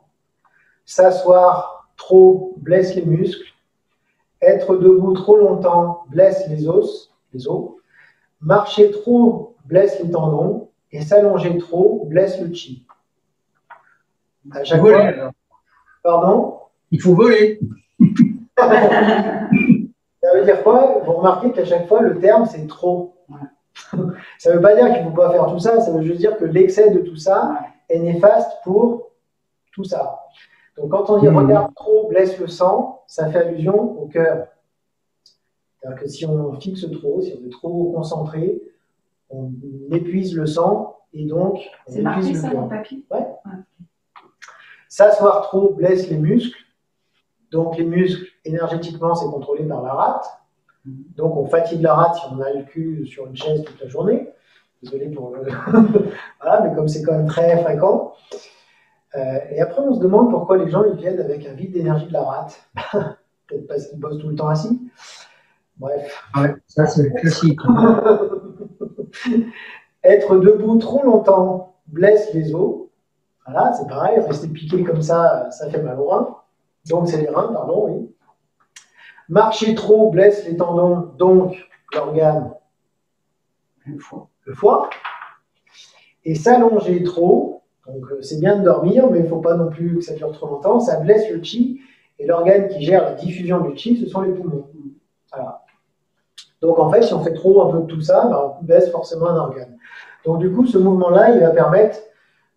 s'asseoir trop blesse les muscles, être debout trop longtemps blesse les os, marcher trop blesse les tendons, et s'allonger trop blesse le chi. À chaque fois. Pardon? Il faut voler. Ça veut dire quoi? Vous remarquez qu'à chaque fois, le terme, c'est trop. Ça ne veut pas dire qu'il ne faut pas faire tout ça, ça veut juste dire que l'excès de tout ça est néfaste pour tout ça. Donc quand on dit regarde trop, blesse le sang, ça fait allusion au cœur. C'est-à-dire que si on fixe trop, si on est trop concentré, on épuise le sang et donc on épuise le cœur. Ouais. S'asseoir trop blesse les muscles. Donc les muscles, énergétiquement, c'est contrôlé par la rate. Donc on fatigue la rate si on a le cul sur une chaise toute la journée. Désolé pour le... voilà, mais comme c'est quand même très fréquent. Et après, on se demande pourquoi les gens ils viennent avec un vide d'énergie de la rate. Peut-être parce qu'ils bossent tout le temps assis. Bref. Ouais, ça c'est classique. Être debout trop longtemps blesse les os. Voilà, c'est pareil, rester piqué comme ça, ça fait mal aux reins. Donc c'est les reins, pardon, oui. Marcher trop blesse les tendons, donc l'organe, le foie. Et s'allonger trop, donc c'est bien de dormir, mais il ne faut pas non plus que ça dure trop longtemps, ça blesse le chi, et l'organe qui gère la diffusion du chi, ce sont les poumons. Voilà. Donc en fait, si on fait trop un peu de tout ça, ben, on baisse forcément un organe. Donc du coup, ce mouvement-là, il va permettre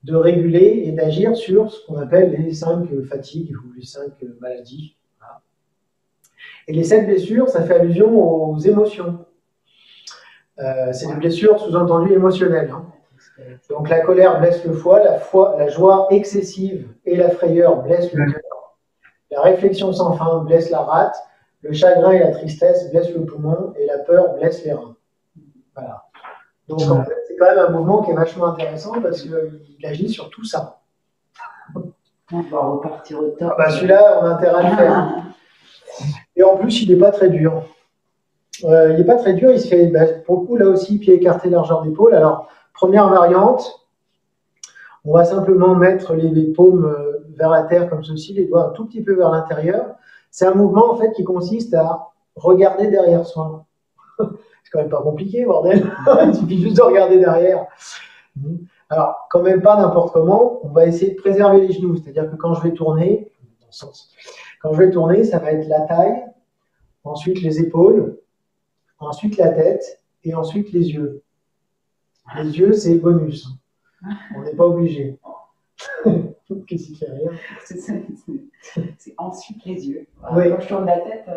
de réguler et d'agir sur ce qu'on appelle les 5 fatigues ou les 5 maladies. Voilà. Et les 7 blessures, ça fait allusion aux émotions. C'est des blessures sous-entendues émotionnelles. Hein. Donc la colère blesse le foie, la joie excessive et la frayeur blessent le cœur, la réflexion sans fin blesse la rate, Le chagrin et la tristesse blessent le poumon et la peur blesse les reins. Voilà. Donc, en fait, c'est quand même un mouvement qui est vachement intéressant parce qu'il agit sur tout ça. On va repartir au top. Celui-là, on a intérêt à le faire. Et en plus, il n'est pas très dur. Il n'est pas très dur, il se fait, pour le coup, là aussi, pied écarté, largeur d'épaule. Alors, première variante, on va simplement mettre les paumes vers la terre comme ceci, les doigts un tout petit peu vers l'intérieur. C'est un mouvement, en fait, qui consiste à regarder derrière soi. C'est quand même pas compliqué, bordel. Il suffit juste de regarder derrière. Alors, quand même pas n'importe comment, on va essayer de préserver les genoux. C'est-à-dire que quand je vais tourner, dans ce sens, quand je vais tourner, ça va être la taille, ensuite les épaules, ensuite la tête et ensuite les yeux. Les yeux, c'est bonus. On n'est pas obligé. Qu'est-ce qu'il y a rien? C'est ensuite les yeux. Oui. Quand je tourne la tête,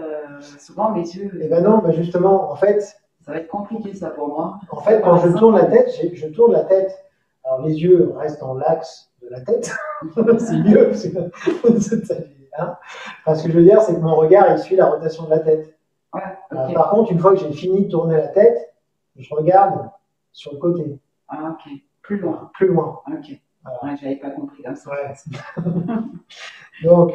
souvent mes yeux. Eh ben non, justement, en fait. Ça va être compliqué ça pour moi. En fait, quand je tourne la tête, je tourne la tête. Alors les yeux restent dans l'axe de la tête. C'est mieux. Hein, parce que je veux dire, c'est que mon regard, il suit la rotation de la tête. Ouais, okay. Par contre, une fois que j'ai fini de tourner la tête, je regarde sur le côté. Ah, ok. Plus loin. Plus loin. Ok. Voilà. Ouais, je n'avais pas compris comme ça. Ouais. Donc,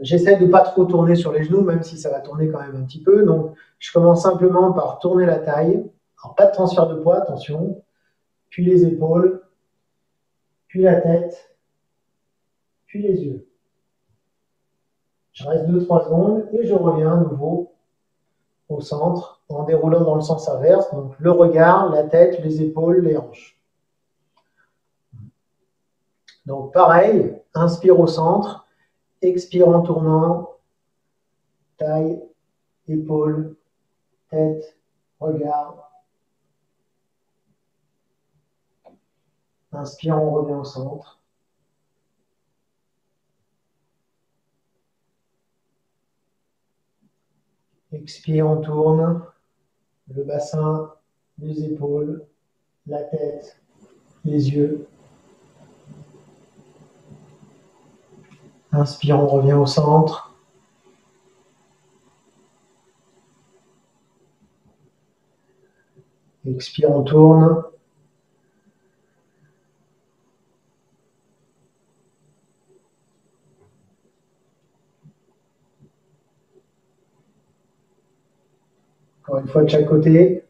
j'essaie de ne pas trop tourner sur les genoux, même si ça va tourner quand même un petit peu. Donc, je commence simplement par tourner la taille. Alors, pas de transfert de poids, attention. Puis les épaules, puis la tête, puis les yeux. Je reste 2-3 secondes et je reviens à nouveau au centre en déroulant dans le sens inverse. Donc, le regard, la tête, les épaules, les hanches. Donc, pareil, inspire au centre, expire en tournant, taille, épaules, tête, regard. Inspire, on revient au centre. Expire, on tourne. Le bassin, les épaules, la tête, les yeux. Inspire, on revient au centre. Expire, on tourne. Encore une fois de chaque côté.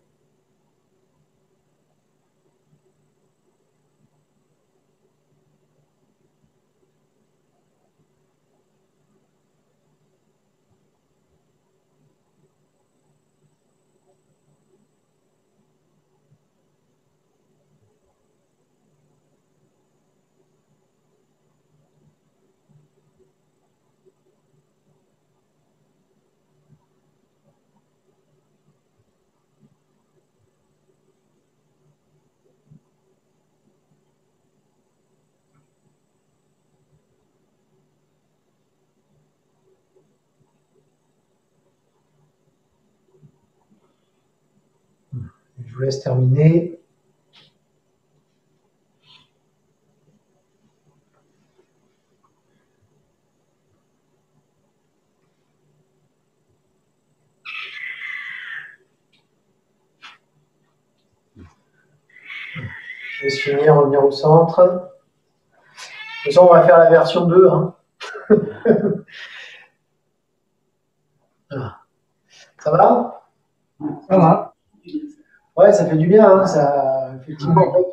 Je vous laisse terminer. Je laisse finir, revenir au centre. De toute façon, on va faire la version 2. Hein. Voilà. Ça va? Ça va. Ouais, ça fait du bien. Hein. Ça, effectivement, en fait,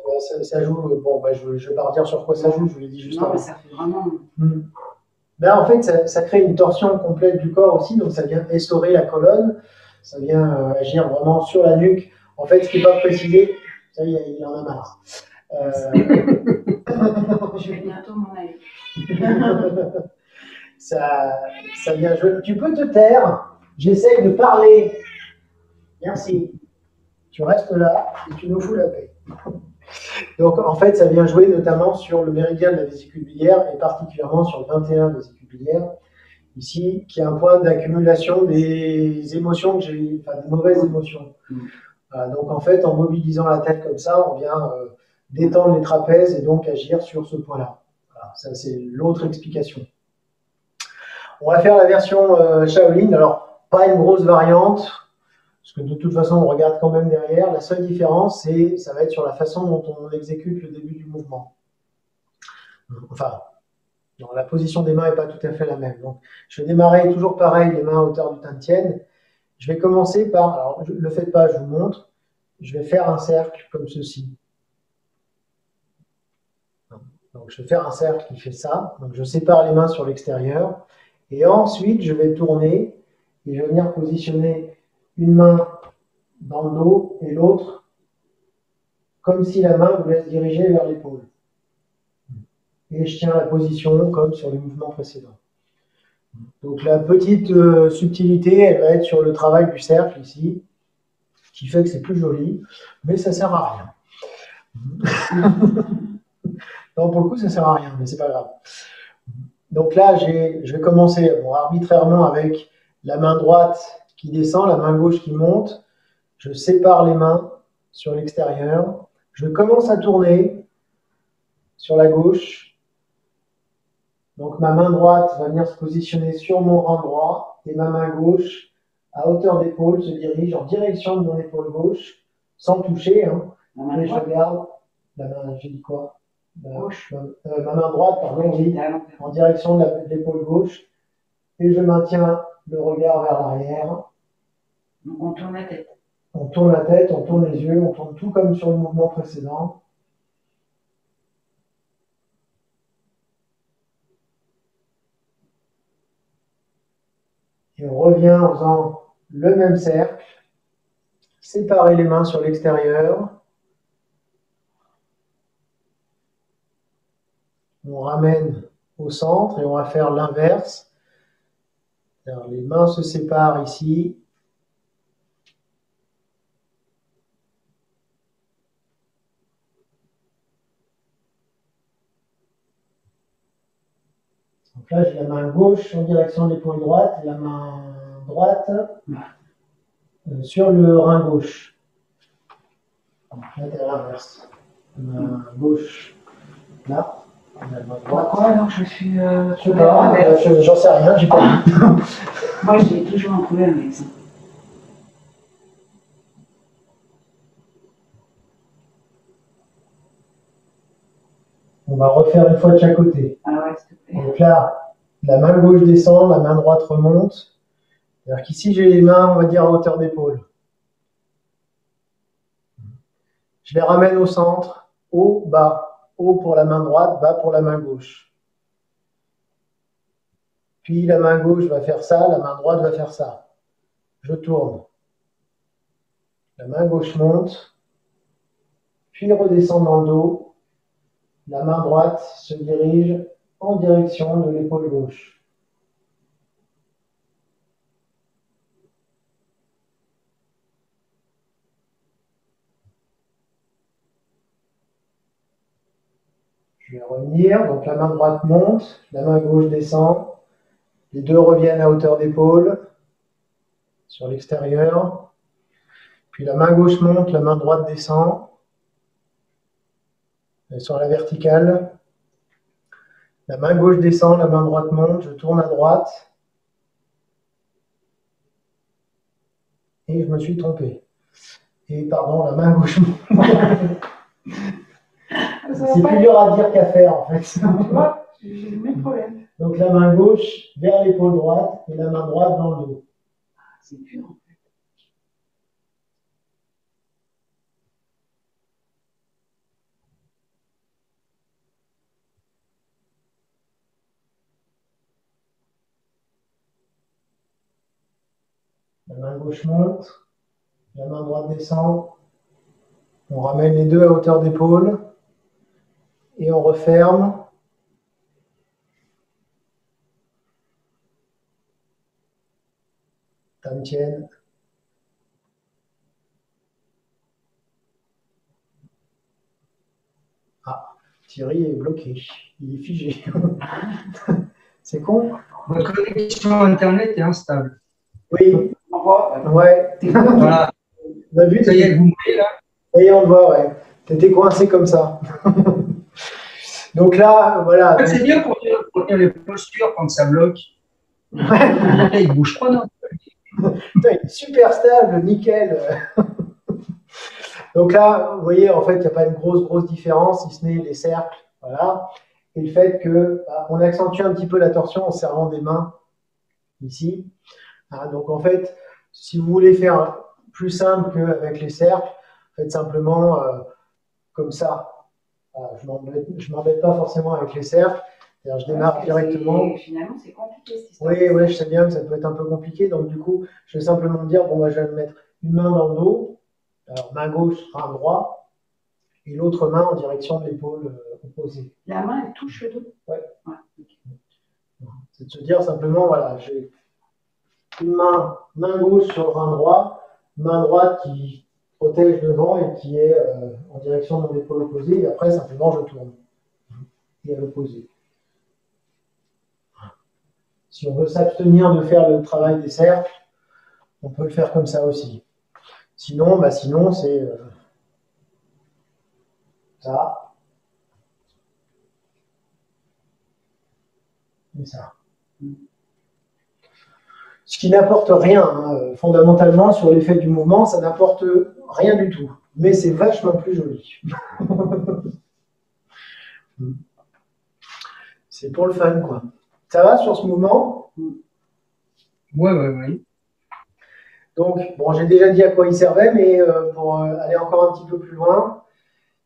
ça joue. Bon, je ne vais pas redire sur quoi ça joue, je vous l'ai dit juste avant. Non, mais ça fait vraiment. En fait, ça crée une torsion complète du corps aussi, donc ça vient essorer la colonne, ça vient agir vraiment sur la nuque. En fait, ce qui n'est pas précisé, ça y est, il en a marre. Je vais bientôt m'en aller. ça vient jouer. Tu peux te taire, j'essaye de parler. Merci. Tu restes là et tu nous fous la paix. Donc, en fait, ça vient jouer notamment sur le méridien de la vésicule biliaire et particulièrement sur le 21 vésicule biliaire, ici, qui est un point d'accumulation des émotions que j'ai, enfin, des mauvaises émotions. Voilà, donc, en fait, en mobilisant la tête comme ça, on vient détendre les trapèzes et donc agir sur ce point-là. Voilà, ça, c'est l'autre explication. On va faire la version Shaolin. Alors, pas une grosse variante, parce que de toute façon, on regarde quand même derrière. La seule différence, ça va être sur la façon dont on exécute le début du mouvement. Enfin, non, la position des mains n'est pas tout à fait la même. Donc, je vais démarrer toujours pareil, les mains à hauteur du Tantien. Je vais commencer par, alors ne le faites pas, je vous montre. Je vais faire un cercle comme ceci. Donc, je vais faire un cercle qui fait ça. Donc, je sépare les mains sur l'extérieur. Et ensuite, je vais tourner et je vais venir positionner une main dans le dos et l'autre comme si la main voulait se diriger vers l'épaule. Et je tiens la position comme sur les mouvements précédents. Donc, la petite subtilité, elle va être sur le travail du cercle ici, qui fait que c'est plus joli, mais ça ne sert à rien. Non, pour le coup, ça ne sert à rien, mais c'est pas grave. Donc là, je vais commencer arbitrairement avec la main droite qui descend, la main gauche qui monte. Je sépare les mains sur l'extérieur. Je commence à tourner sur la gauche. Donc ma main droite va venir se positionner sur mon rang droit et ma main gauche, à hauteur d'épaule, se dirige en direction de mon épaule gauche, sans toucher. Hein. Et je regarde la main, j'ai dit quoi? Ma main droite, pardon, oui, en direction de l'épaule gauche, et je maintiens le regard vers l'arrière. On tourne la tête. On tourne la tête, on tourne les yeux, on tourne tout comme sur le mouvement précédent. Et on revient en faisant le même cercle, séparer les mains sur l'extérieur. On ramène au centre et on va faire l'inverse. Les mains se séparent ici. Donc là, j'ai la main gauche en direction de l'épaule droite et la main droite sur le rein gauche. Donc là, c'est l'inverse. La main gauche là. Pourquoi alors je suis j'en sais rien, j'ai pas vu. Moi, j'ai toujours un problème avec ça. On va refaire une fois de chaque côté. Ah ouais, s'il te plaît. Donc là, la main gauche descend, la main droite remonte. C'est-à-dire qu'ici, j'ai les mains, on va dire, à hauteur d'épaule. Je les ramène au centre, haut, bas. Haut pour la main droite, bas pour la main gauche. Puis la main gauche va faire ça, la main droite va faire ça. Je tourne. La main gauche monte, puis redescend dans le dos. La main droite se dirige en direction de l'épaule gauche. Je vais revenir, donc la main droite monte, la main gauche descend. Les deux reviennent à hauteur d'épaule, sur l'extérieur. Puis la main gauche monte, la main droite descend. Elle est sur la verticale. La main gauche descend, la main droite monte, je tourne à droite. Et je me suis trompé. Et pardon, la main gauche monte. C'est plus dur à dire qu'à faire en fait. Moi, j'ai le même problème. Donc la main gauche vers l'épaule droite et la main droite dans le dos. C'est dur en fait. La main gauche monte, la main droite descend. On ramène les deux à hauteur d'épaule et on referme. Tantien. Ah, Thierry est bloqué. Il est figé. C'est con. Votre connexion Internet est instable. Oui. On voit. Ouais. Voilà. On a vu, ça y est, vous me voyez là? Ça y est, on le voit, ouais. T'étais coincé comme ça. Donc là, voilà. C'est bien pour dire les postures quand ça bloque. Il bouge pas, non. Putain, il est super stable, nickel. Donc là, vous voyez, en fait, il n'y a pas une grosse différence, si ce n'est les cercles, voilà. Et le fait que on accentue un petit peu la torsion en serrant des mains ici. Donc en fait, si vous voulez faire plus simple qu'avec les cercles, faites simplement comme ça. Je ne m'embête pas forcément avec les cercles. Je démarre directement. Finalement, c'est compliqué. Oui, je sais bien que ça peut être un peu compliqué. Donc du coup, je vais simplement me dire, bon, je vais me mettre une main dans le dos. Alors, main gauche, bras droit, et l'autre main en direction de l'épaule opposée. La main, elle touche le dos? Ouais. Okay. C'est de se dire simplement, voilà, j'ai une main gauche sur le bras droit, main droite qui protège devant et qui est en direction de mon épaule opposée, et après, simplement, je tourne. Et à l'opposé. Si on veut s'abstenir de faire le travail des cercles, on peut le faire comme ça aussi. Sinon, c'est ça. Et ça. Ce qui n'apporte rien, fondamentalement, sur l'effet du mouvement, ça n'apporte rien du tout. Mais c'est vachement plus joli. C'est pour le fun, quoi. Ça va sur ce mouvement? Ouais. Donc, bon, j'ai déjà dit à quoi il servait, mais pour aller encore un petit peu plus loin,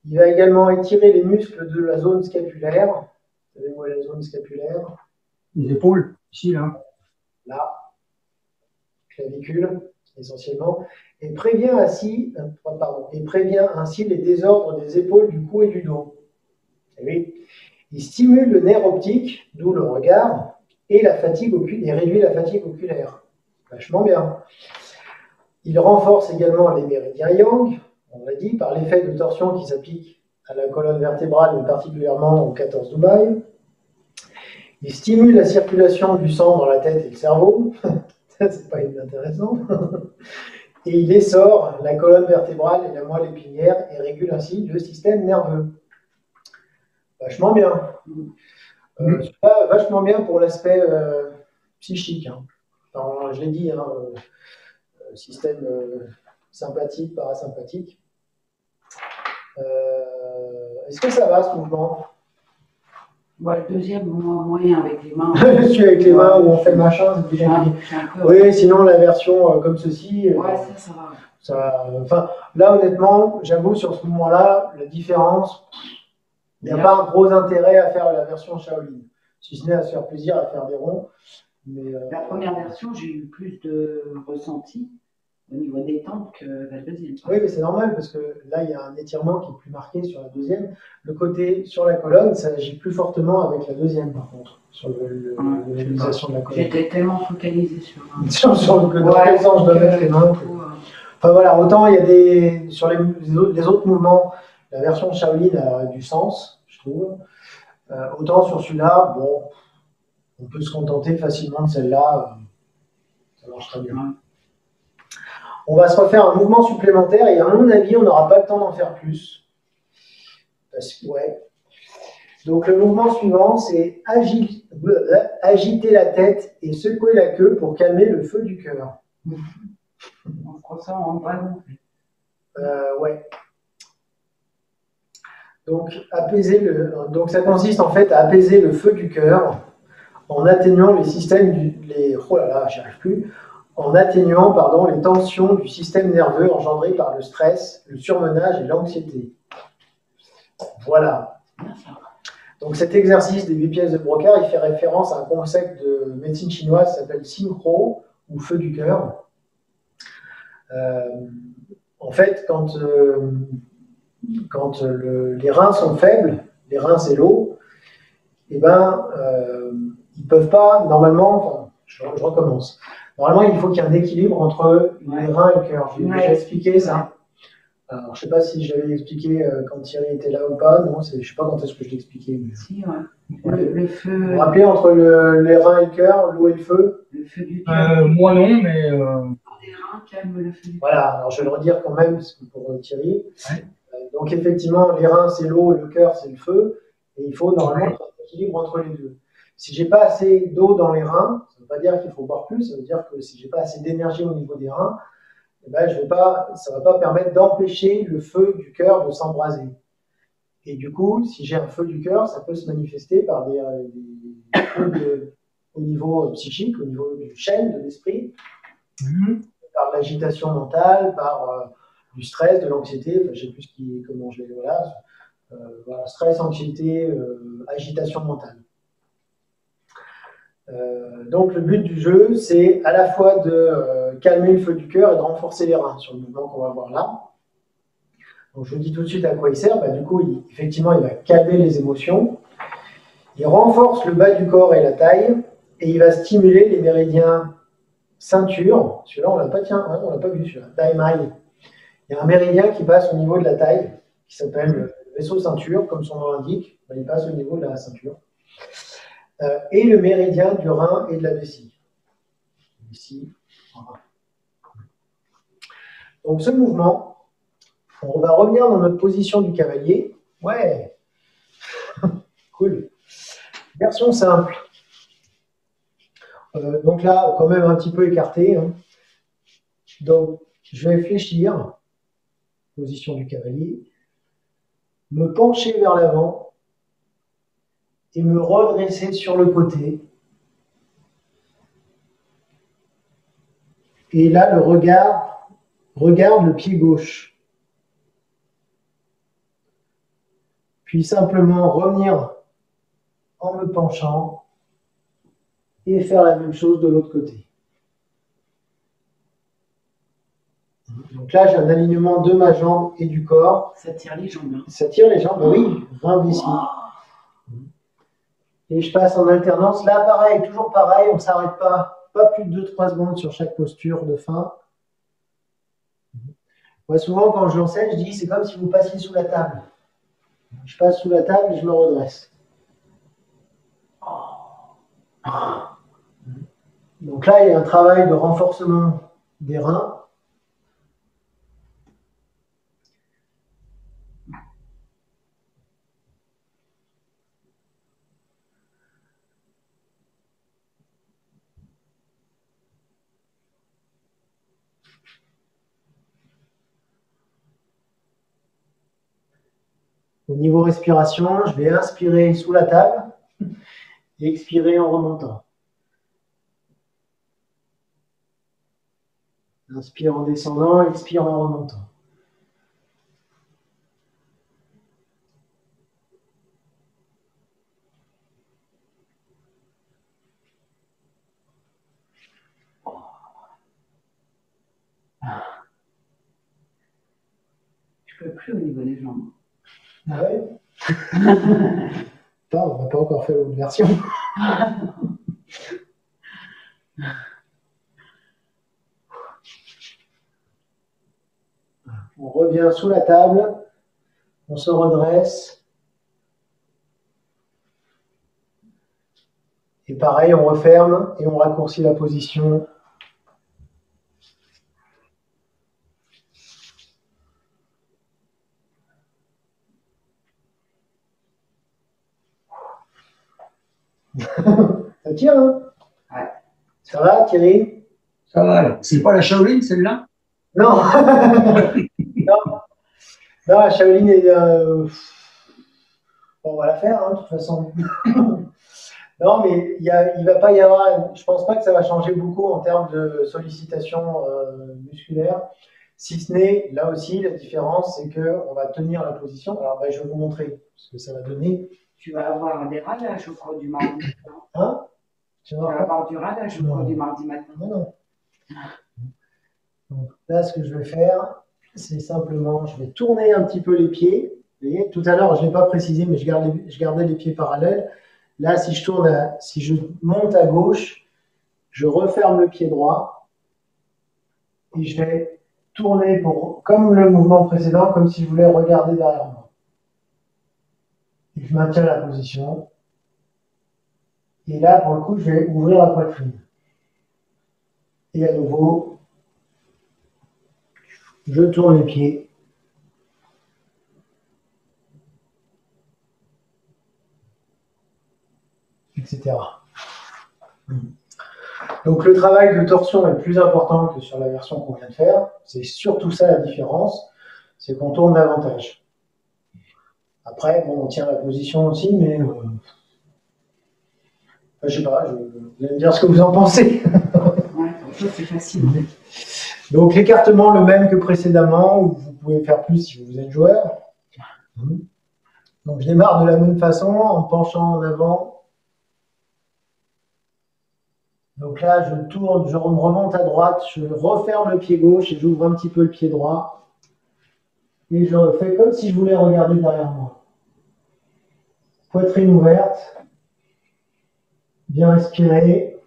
il va également étirer les muscles de la zone scapulaire. Vous savez où est la zone scapulaire? Les épaules, ici, là. Là, clavicule, essentiellement, et prévient ainsi les désordres des épaules, du cou et du dos. Et oui. Il stimule le nerf optique, d'où le regard, et réduit la fatigue oculaire. Vachement bien. Il renforce également les méridiens yang, on l'a dit, par l'effet de torsion qui s'applique à la colonne vertébrale, mais particulièrement au 14 Dubaï. Il stimule la circulation du sang dans la tête et le cerveau. Ça, c'est pas inintéressant. Et il essore la colonne vertébrale et la moelle épinière et régule ainsi le système nerveux. Vachement bien. Vachement bien pour l'aspect psychique. Enfin, je l'ai dit, système sympathique, parasympathique. Est-ce que ça va ce mouvement? Le deuxième moyen avec les mains. Celui avec les mains où on fait le machin, c'est déjà fini. Oui, sinon la version comme ceci. Ça va. Enfin, là, honnêtement, j'avoue, sur ce mouvement-là, la différence, il n'y a pas un gros intérêt à faire la version Shaolin, si ce n'est à se faire plaisir à faire des ronds. Mais, la première version, j'ai eu plus de ressenti au niveau détente que la deuxième. Oui, mais c'est normal parce que là, il y a un étirement qui est plus marqué sur la deuxième. Le côté sur la colonne, ça agit plus fortement avec la deuxième, par contre, sur l'utilisation de la colonne. J'étais tellement focalisée sur dans quel sens je dois mettre les mains. Enfin voilà, autant il y a sur les autres mouvements, la version Shaolin a du sens, je trouve. Autant sur celui-là, bon, on peut se contenter facilement de celle-là. Ça marche très bien. On va se refaire un mouvement supplémentaire et à mon avis, on n'aura pas le temps d'en faire plus. Parce que, Donc le mouvement suivant, c'est agiter la tête et secouer la queue pour calmer le feu du cœur. On croit ça en ballon. Ouais. Donc ça consiste en fait à apaiser le feu du cœur en atteignant les systèmes en atteignant les tensions du système nerveux engendrées par le stress, le surmenage et l'anxiété. Voilà. Donc cet exercice des 8 pièces de Brocard, il fait référence à un concept de médecine chinoise qui s'appelle Xinghuo, ou feu du cœur. En fait, quand les reins sont faibles, les reins c'est l'eau, ils ne peuvent pas, normalement, je recommence. Normalement, il faut qu'il y ait un équilibre entre les reins et le cœur. J'ai déjà expliqué ça. Alors, je ne sais pas si j'avais expliqué quand Thierry était là ou pas. Non, je ne sais pas quand est-ce que je l'ai expliqué. Mais... Si, le feu. Vous vous rappelez entre les reins et le cœur, l'eau et le feu? Le feu du cœur. Moi non, mais. Les reins calment le feu du cœur. Voilà, alors je vais le redire quand même pour Thierry. Donc, effectivement, les reins c'est l'eau, le cœur c'est le feu. Et il faut normalement un équilibre entre les deux. Si j'ai pas assez d'eau dans les reins, ça ne veut pas dire qu'il faut boire plus, ça veut dire que si j'ai pas assez d'énergie au niveau des reins, eh ben, ça va pas permettre d'empêcher le feu du cœur de s'embraser. Et du coup, si j'ai un feu du cœur, ça peut se manifester par des feux au niveau psychique, au niveau du chêne, de l'esprit, par l'agitation mentale, par du stress, de l'anxiété, enfin, je sais plus comment je vais, voilà, stress, anxiété, agitation mentale. Donc le but du jeu, c'est à la fois de calmer le feu du cœur et de renforcer les reins sur le mouvement qu'on va voir là. Donc je vous dis tout de suite à quoi il sert. Du coup, effectivement, il va calmer les émotions. Il renforce le bas du corps et la taille. Et il va stimuler les méridiens ceinture. Celui-là, on l'a pas, on l'a pas vu celui-là. Daimai. Il y a un méridien qui passe au niveau de la taille, qui s'appelle le vaisseau ceinture, comme son nom l'indique. Il passe au niveau de la ceinture. Et le méridien du rein et de la vessie. Ici, voilà. Donc ce mouvement, on va revenir dans notre position du cavalier. Ouais, cool. Version simple. Donc là, quand même un petit peu écarté. Hein. Donc, je vais fléchir, position du cavalier, me pencher vers l'avant et me redresser sur le côté. Et là, le regard regarde le pied gauche. Puis simplement revenir en me penchant et faire la même chose de l'autre côté. Donc là, j'ai un alignement de ma jambe et du corps. Ça tire les jambes. Hein. Ça tire les jambes, oui, rein vessie. Et je passe en alternance. Là, pareil, toujours pareil, on ne s'arrête pas plus de 2-3 secondes sur chaque posture de fin. Moi, souvent, quand je l'enseigne, je dis c'est comme si vous passiez sous la table. Je passe sous la table et je me redresse. Donc là, il y a un travail de renforcement des reins. Au niveau respiration, je vais inspirer sous la table et expirer en remontant. Inspire en descendant, expire en remontant. Je ne peux plus au niveau des jambes. Ah ouais. On n'a pas encore fait l'autre version. On revient sous la table, on se redresse. Et pareil, on referme et on raccourcit la position. Ça tire, hein? Ouais. Ça va, Thierry? Ça va, c'est pas la Shaolin, celle-là? Non. Non. Non, la Shaolin est... on va la faire, hein, de toute façon. Non, mais il va pas y avoir... Je pense pas que ça va changer beaucoup en termes de sollicitation musculaire. Si ce n'est, là aussi, la différence, c'est qu'on va tenir la position. Alors, je vais vous montrer ce que ça va donner. Tu vas avoir des radages au cours du mardi matin. Hein? Tu vas avoir du radage au cours du mardi matin. Non. Donc, là, ce que je vais faire, c'est simplement, je vais tourner un petit peu les pieds. Vous voyez, tout à l'heure, je ne l'ai pas précisé, mais je gardais les pieds parallèles. Là, si je monte à gauche, je referme le pied droit et je vais tourner comme le mouvement précédent, comme si je voulais regarder derrière moi. Et je maintiens la position. Et là, pour le coup, je vais ouvrir la poitrine. Et à nouveau, je tourne les pieds. Etc. Donc le travail de torsion est plus important que sur la version qu'on vient de faire. C'est surtout ça la différence, c'est qu'on tourne davantage. Après, bon, on tient la position aussi, mais je sais pas, vous allez me dire ce que vous en pensez. Ouais, ça c'est facile. Donc l'écartement le même que précédemment, ou vous pouvez faire plus si vous êtes joueur. Donc je démarre de la même façon en penchant en avant. Donc là je tourne, je remonte à droite, je referme le pied gauche et j'ouvre un petit peu le pied droit. Et je fais comme si je voulais regarder derrière moi. Poitrine ouverte. Bien respirer.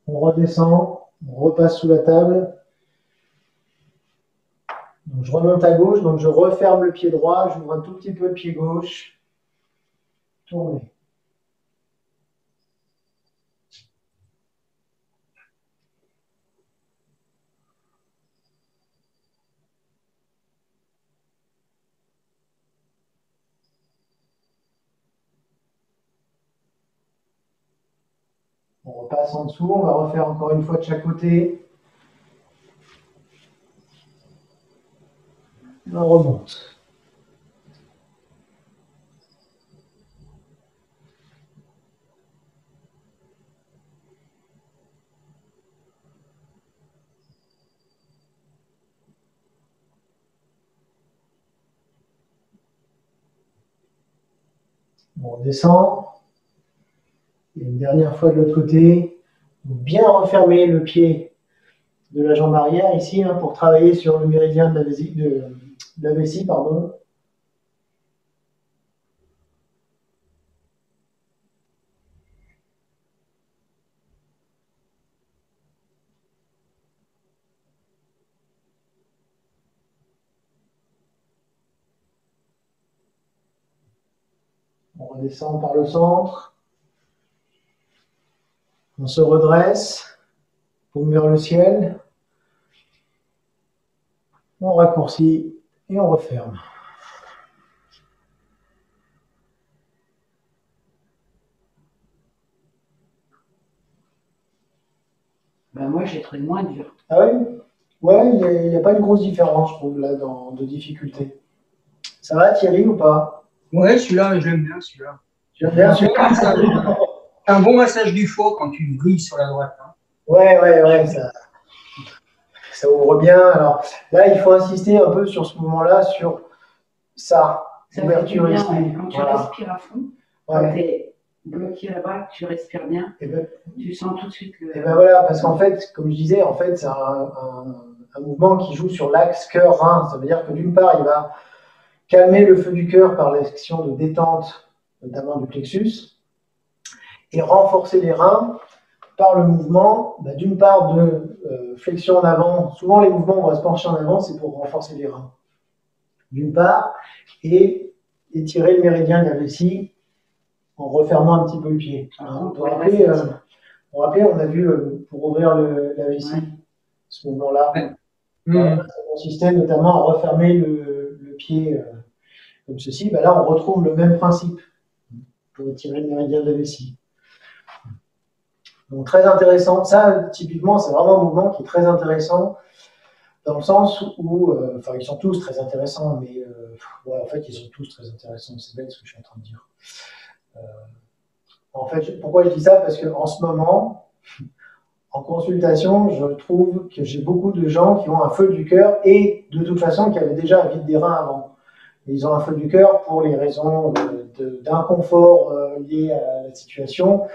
On redescend, on repasse sous la table. Donc je remonte à gauche, donc je referme le pied droit, j'ouvre un tout petit peu le pied gauche. Tournez. On repasse en dessous, on va refaire encore une fois de chaque côté. On remonte. On redescend. Et une dernière fois de l'autre côté. Bien refermer le pied de la jambe arrière ici pour travailler sur le méridien de la vessie, pardon. On redescend par le centre. On se redresse, paume vers le ciel. On raccourcit et on referme. Ben moi, j'ai trouvé moins dur. Ah oui? Ouais, il n'y a pas une grosse différence, je trouve, là, de difficulté. Ça va, Thierry, ou pas? Ouais, celui-là, j'aime bien celui-là. J'aime bien celui-là. Un bon massage du foie quand tu grilles sur la droite. Hein. Ouais, ça ouvre bien. Alors là, il faut insister un peu sur ce moment-là, sur ça, ouverture esprit. Quand tu respires à fond, quand tu es bloqué là-bas, tu respires bien, tu sens tout de suite le... Et ben voilà, parce qu'en fait, comme je disais, en fait, c'est un mouvement qui joue sur l'axe cœur-rein. Ça veut dire que d'une part, il va calmer le feu du cœur par l'action de détente, notamment du plexus, et renforcer les reins par le mouvement, d'une part de flexion en avant. Souvent, les mouvements, on va se pencher en avant, c'est pour renforcer les reins. D'une part, et étirer le méridien de la vessie en refermant un petit peu le pied. On a vu, pour ouvrir la vessie, ce mouvement-là, ça consistait notamment à refermer le pied comme ceci. Ben là, on retrouve le même principe pour étirer le méridien de la vessie. Donc très intéressant. Ça, typiquement, c'est vraiment un mouvement qui est très intéressant dans le sens où, enfin, ils sont tous très intéressants, mais en fait, ils sont tous très intéressants. C'est bête ce que je suis en train de dire. En fait, pourquoi je dis ça? Parce qu'en ce moment, en consultation, je trouve que j'ai beaucoup de gens qui ont un feu du cœur et de toute façon qui avaient déjà un vide des reins avant. Ils ont un feu du cœur pour les raisons d'inconfort liés à la situation,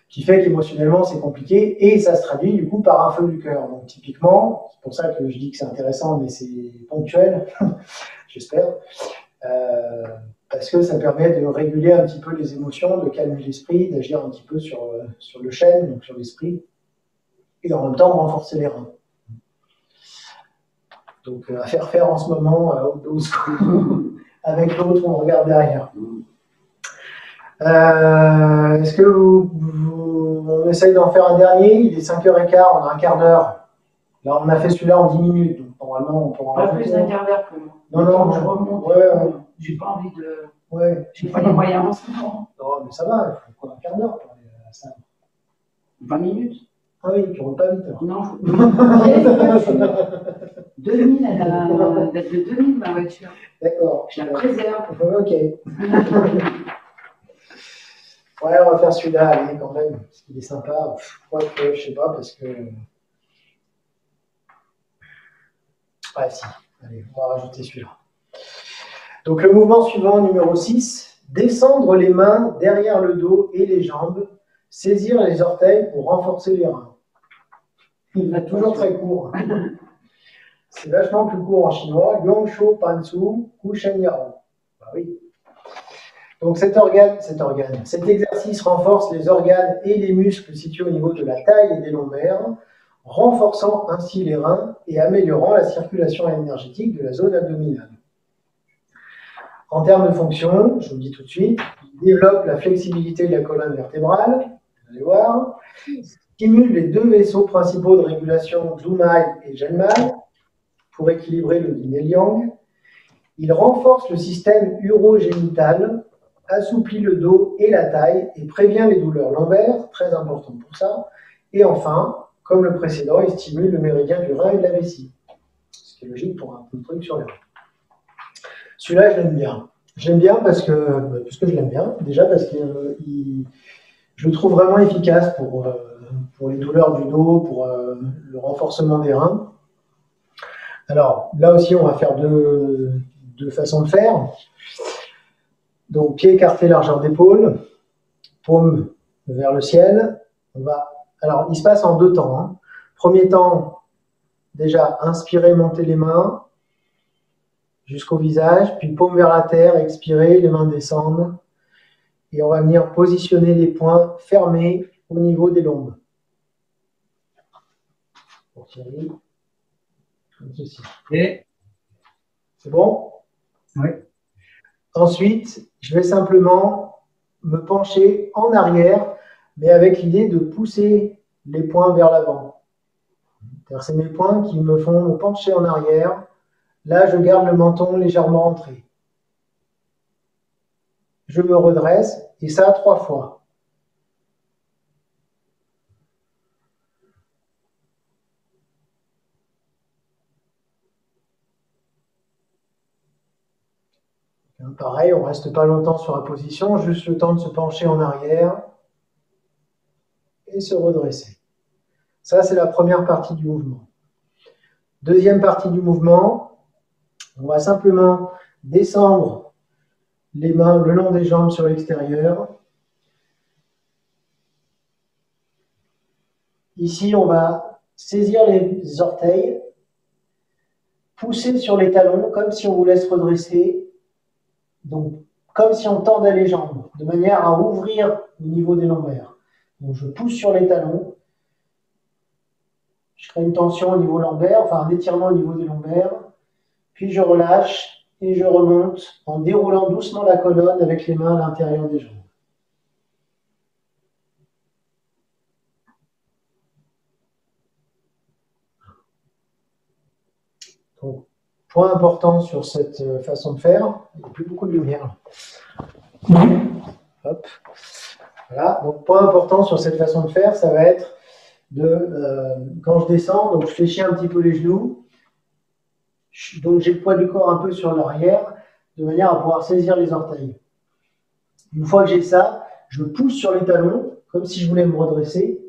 qui fait qu'émotionnellement c'est compliqué et ça se traduit du coup par un feu du cœur. Donc typiquement, c'est pour ça que je dis que c'est intéressant, mais c'est ponctuel, j'espère, parce que ça permet de réguler un petit peu les émotions, de calmer l'esprit, d'agir un petit peu sur le chêne, donc sur l'esprit, et en même temps renforcer les reins. Donc à faire en ce moment à haute dose, avec l'autre on regarde derrière. Est-ce que on essaye d'en faire un dernier? Il est 5h15, on a un quart d'heure. Là, on a fait celui-là en 10 minutes. Donc normalement, on pourra en Pas rajouter. plus d'un quart d'heure pour moi. Non, Je remonte. Ouais. J'ai pas envie de. Ouais. J'ai pas les moyens en ce moment. Non, mais ça va, il faut quoi, un quart d'heure pour aller à ça. 20 minutes. Ah oui, tu roules pas vite alors. Non, je 2000, elle date de 2000 ma voiture. D'accord. Je la préserve. Ok. Ouais, on va faire celui-là, allez, quand même, parce qu'il est sympa. Quoique, je sais pas, parce que. Ouais, si. Allez, on va rajouter celui-là. Donc, le mouvement suivant, numéro 6, descendre les mains derrière le dos et les jambes, saisir les orteils pour renforcer les reins. Il va toujours très court. C'est vachement plus court en chinois. Yongsho Pansu Ku Shen Yao. Bah oui. Donc cet exercice renforce les organes et les muscles situés au niveau de la taille et des lombaires, renforçant ainsi les reins et améliorant la circulation énergétique de la zone abdominale. En termes de fonction, je vous le dis tout de suite, il développe la flexibilité de la colonne vertébrale, vous allez voir, stimule les deux vaisseaux principaux de régulation Zhumai et Zhenmai pour équilibrer le yin et le yang. Il renforce le système urogénital, assouplit le dos et la taille et prévient les douleurs lombaires, très important pour ça. Et enfin, comme le précédent, il stimule le méridien du rein et de la vessie. Ce qui est logique pour un truc sur les reins. Celui-là, je l'aime bien. Je l'aime bien parce que je l'aime bien. Déjà parce que je le trouve vraiment efficace pour les douleurs du dos, pour le renforcement des reins. Alors, là aussi, on va faire deux façons de faire. Donc, pied écarté, largeur d'épaule, paume vers le ciel. Alors, il se passe en deux temps. Hein. Premier temps, déjà, inspirer, monter les mains jusqu'au visage, puis paume vers la terre, expirer, les mains descendent. Et on va venir positionner les poings fermés au niveau des lombes. Pour Thierry, comme ceci. Et c'est bon? Oui. Ensuite, je vais simplement me pencher en arrière, mais avec l'idée de pousser les poings vers l'avant. C'est mes poings qui me font me pencher en arrière. Là, je garde le menton légèrement rentré. Je me redresse, et ça 3 fois. Pareil, on ne reste pas longtemps sur la position, juste le temps de se pencher en arrière et se redresser. Ça, c'est la première partie du mouvement. Deuxième partie du mouvement, on va simplement descendre les mains le long des jambes sur l'extérieur. Ici, on va saisir les orteils, pousser sur les talons comme si on vous laisse redresser. Donc, comme si on tendait les jambes, de manière à ouvrir au niveau des lombaires. Donc, je pousse sur les talons. Je crée une tension au niveau lombaire, enfin un étirement au niveau des lombaires. Puis je relâche et je remonte en déroulant doucement la colonne avec les mains à l'intérieur des jambes. Donc, point important sur cette façon de faire, il n'y a plus beaucoup de lumière. Hop. Voilà. Donc, point important sur cette façon de faire, ça va être quand je descends, donc je fléchis un petit peu les genoux. Donc j'ai le poids du corps un peu sur l'arrière, de manière à pouvoir saisir les orteils. Une fois que j'ai ça, je pousse sur les talons, comme si je voulais me redresser,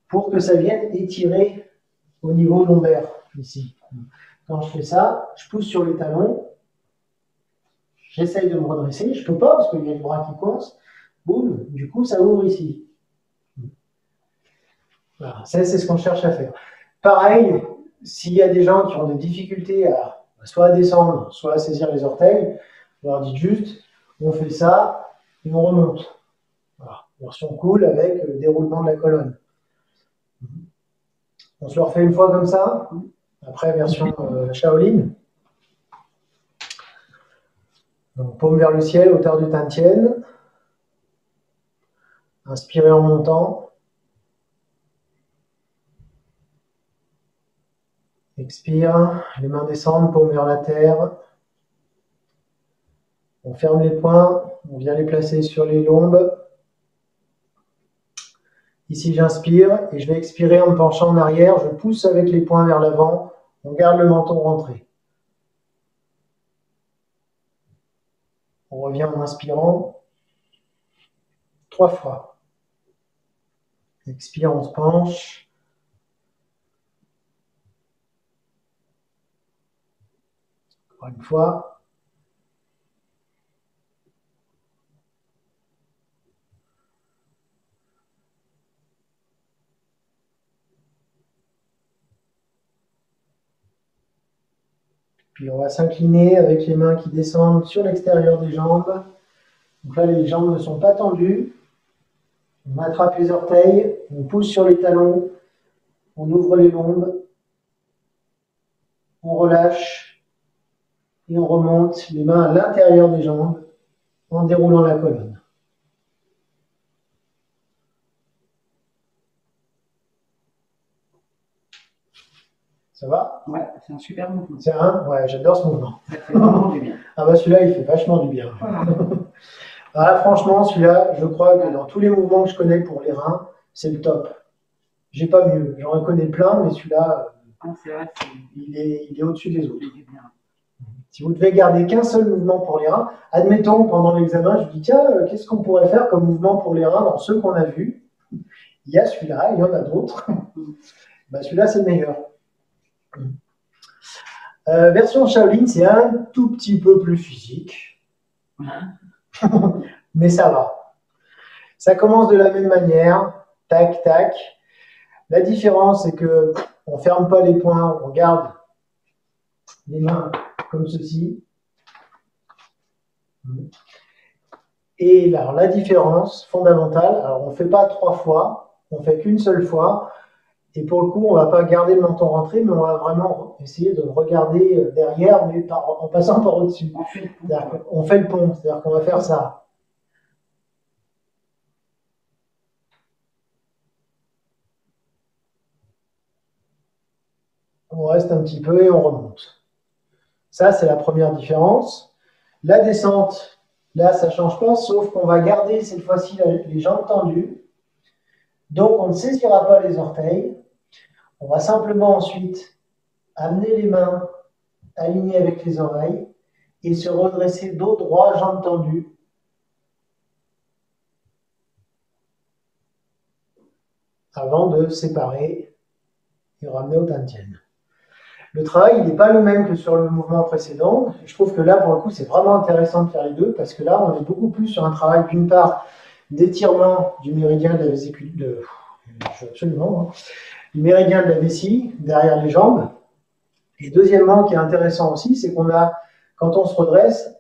pour que ça vienne étirer au niveau lombaire, ici. Quand je fais ça, je pousse sur les talons, j'essaye de me redresser, je ne peux pas parce qu'il y a les bras qui coincent, boum, du coup ça ouvre ici. Voilà, ça c'est ce qu'on cherche à faire. Pareil, s'il y a des gens qui ont des difficultés à soit à descendre, soit à saisir les orteils, on leur dit juste, on fait ça et on remonte. Voilà, version cool avec le déroulement de la colonne. On se le refait une fois comme ça. Après, version Shaolin. Donc, paume vers le ciel, hauteur du Tantien. Inspirez en montant. Expire, les mains descendent, paume vers la terre. On ferme les poings, on vient les placer sur les lombes. Ici, j'inspire et je vais expirer en me penchant en arrière. Je pousse avec les poings vers l'avant. On garde le menton rentré. On revient en inspirant 3 fois. Expire, on se penche. Encore une fois. Puis on va s'incliner avec les mains qui descendent sur l'extérieur des jambes. Donc là, les jambes ne sont pas tendues. On attrape les orteils, on pousse sur les talons, on ouvre les lombes, on relâche et on remonte les mains à l'intérieur des jambes en déroulant la colonne. Ça va? Ouais, c'est un super mouvement. C'est un? Ouais, j'adore ce mouvement. Ça fait vraiment du bien. Ah bah celui-là, il fait vachement du bien. Voilà. Ah, franchement, celui-là, je crois que dans tous les mouvements que je connais pour les reins, c'est le top. J'ai pas mieux. J'en connais plein, mais celui-là, il est au-dessus des autres. Si vous devez garder qu'un seul mouvement pour les reins, admettons, pendant l'examen, je vous dis, tiens, qu'est-ce qu'on pourrait faire comme mouvement pour les reins dans ceux qu'on a vus? Il y a celui-là, il y en a d'autres. Ben, celui-là, c'est le meilleur. Version Shaolin, c'est un tout petit peu plus physique. Mais ça va. Ça commence de la même manière. Tac, tac. La différence, c'est que on ne ferme pas les poings, on garde les mains comme ceci. Et alors, la différence fondamentale, alors on ne fait pas 3 fois, on ne fait qu'une seule fois. Et pour le coup, on ne va pas garder le menton rentré, mais on va vraiment essayer de le regarder derrière, mais en passant par au-dessus. On fait le pont, c'est-à-dire qu'on va faire ça. On reste un petit peu et on remonte. Ça, c'est la première différence. La descente, là, ça ne change pas, sauf qu'on va garder cette fois-ci les jambes tendues. Donc, on ne saisira pas les orteils. On va simplement ensuite amener les mains alignées avec les oreilles et se redresser dos droit, jambes tendues. Avant de séparer et ramener au Tantien. Le travail, il n'est pas le même que sur le mouvement précédent. Je trouve que là, pour le coup, c'est vraiment intéressant de faire les deux parce que là, on est beaucoup plus sur un travail, d'une part, d'étirement du méridien de la vésicule, du méridien de la vessie derrière les jambes. Et deuxièmement, qui est intéressant aussi, c'est qu'on a, quand on se redresse,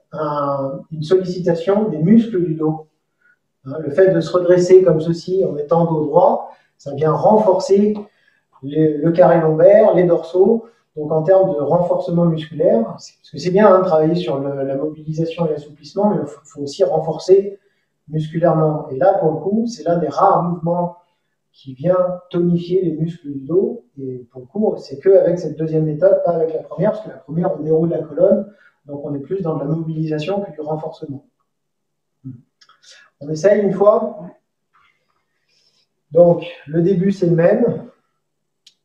une sollicitation des muscles du dos. Le fait de se redresser comme ceci en étant dos droit, ça vient renforcer le carré lombaire, les dorsaux. Donc en termes de renforcement musculaire, parce que c'est bien de travailler sur la mobilisation et l'assouplissement, mais il faut aussi renforcer musculairement. Et là, pour le coup, c'est l'un des rares mouvements qui vient tonifier les muscles du dos. Et pour le coup, c'est qu'avec cette deuxième méthode, pas avec la première, parce que la première, on déroule la colonne, donc on est plus dans de la mobilisation que du renforcement. On essaye une fois. Donc, le début, c'est le même.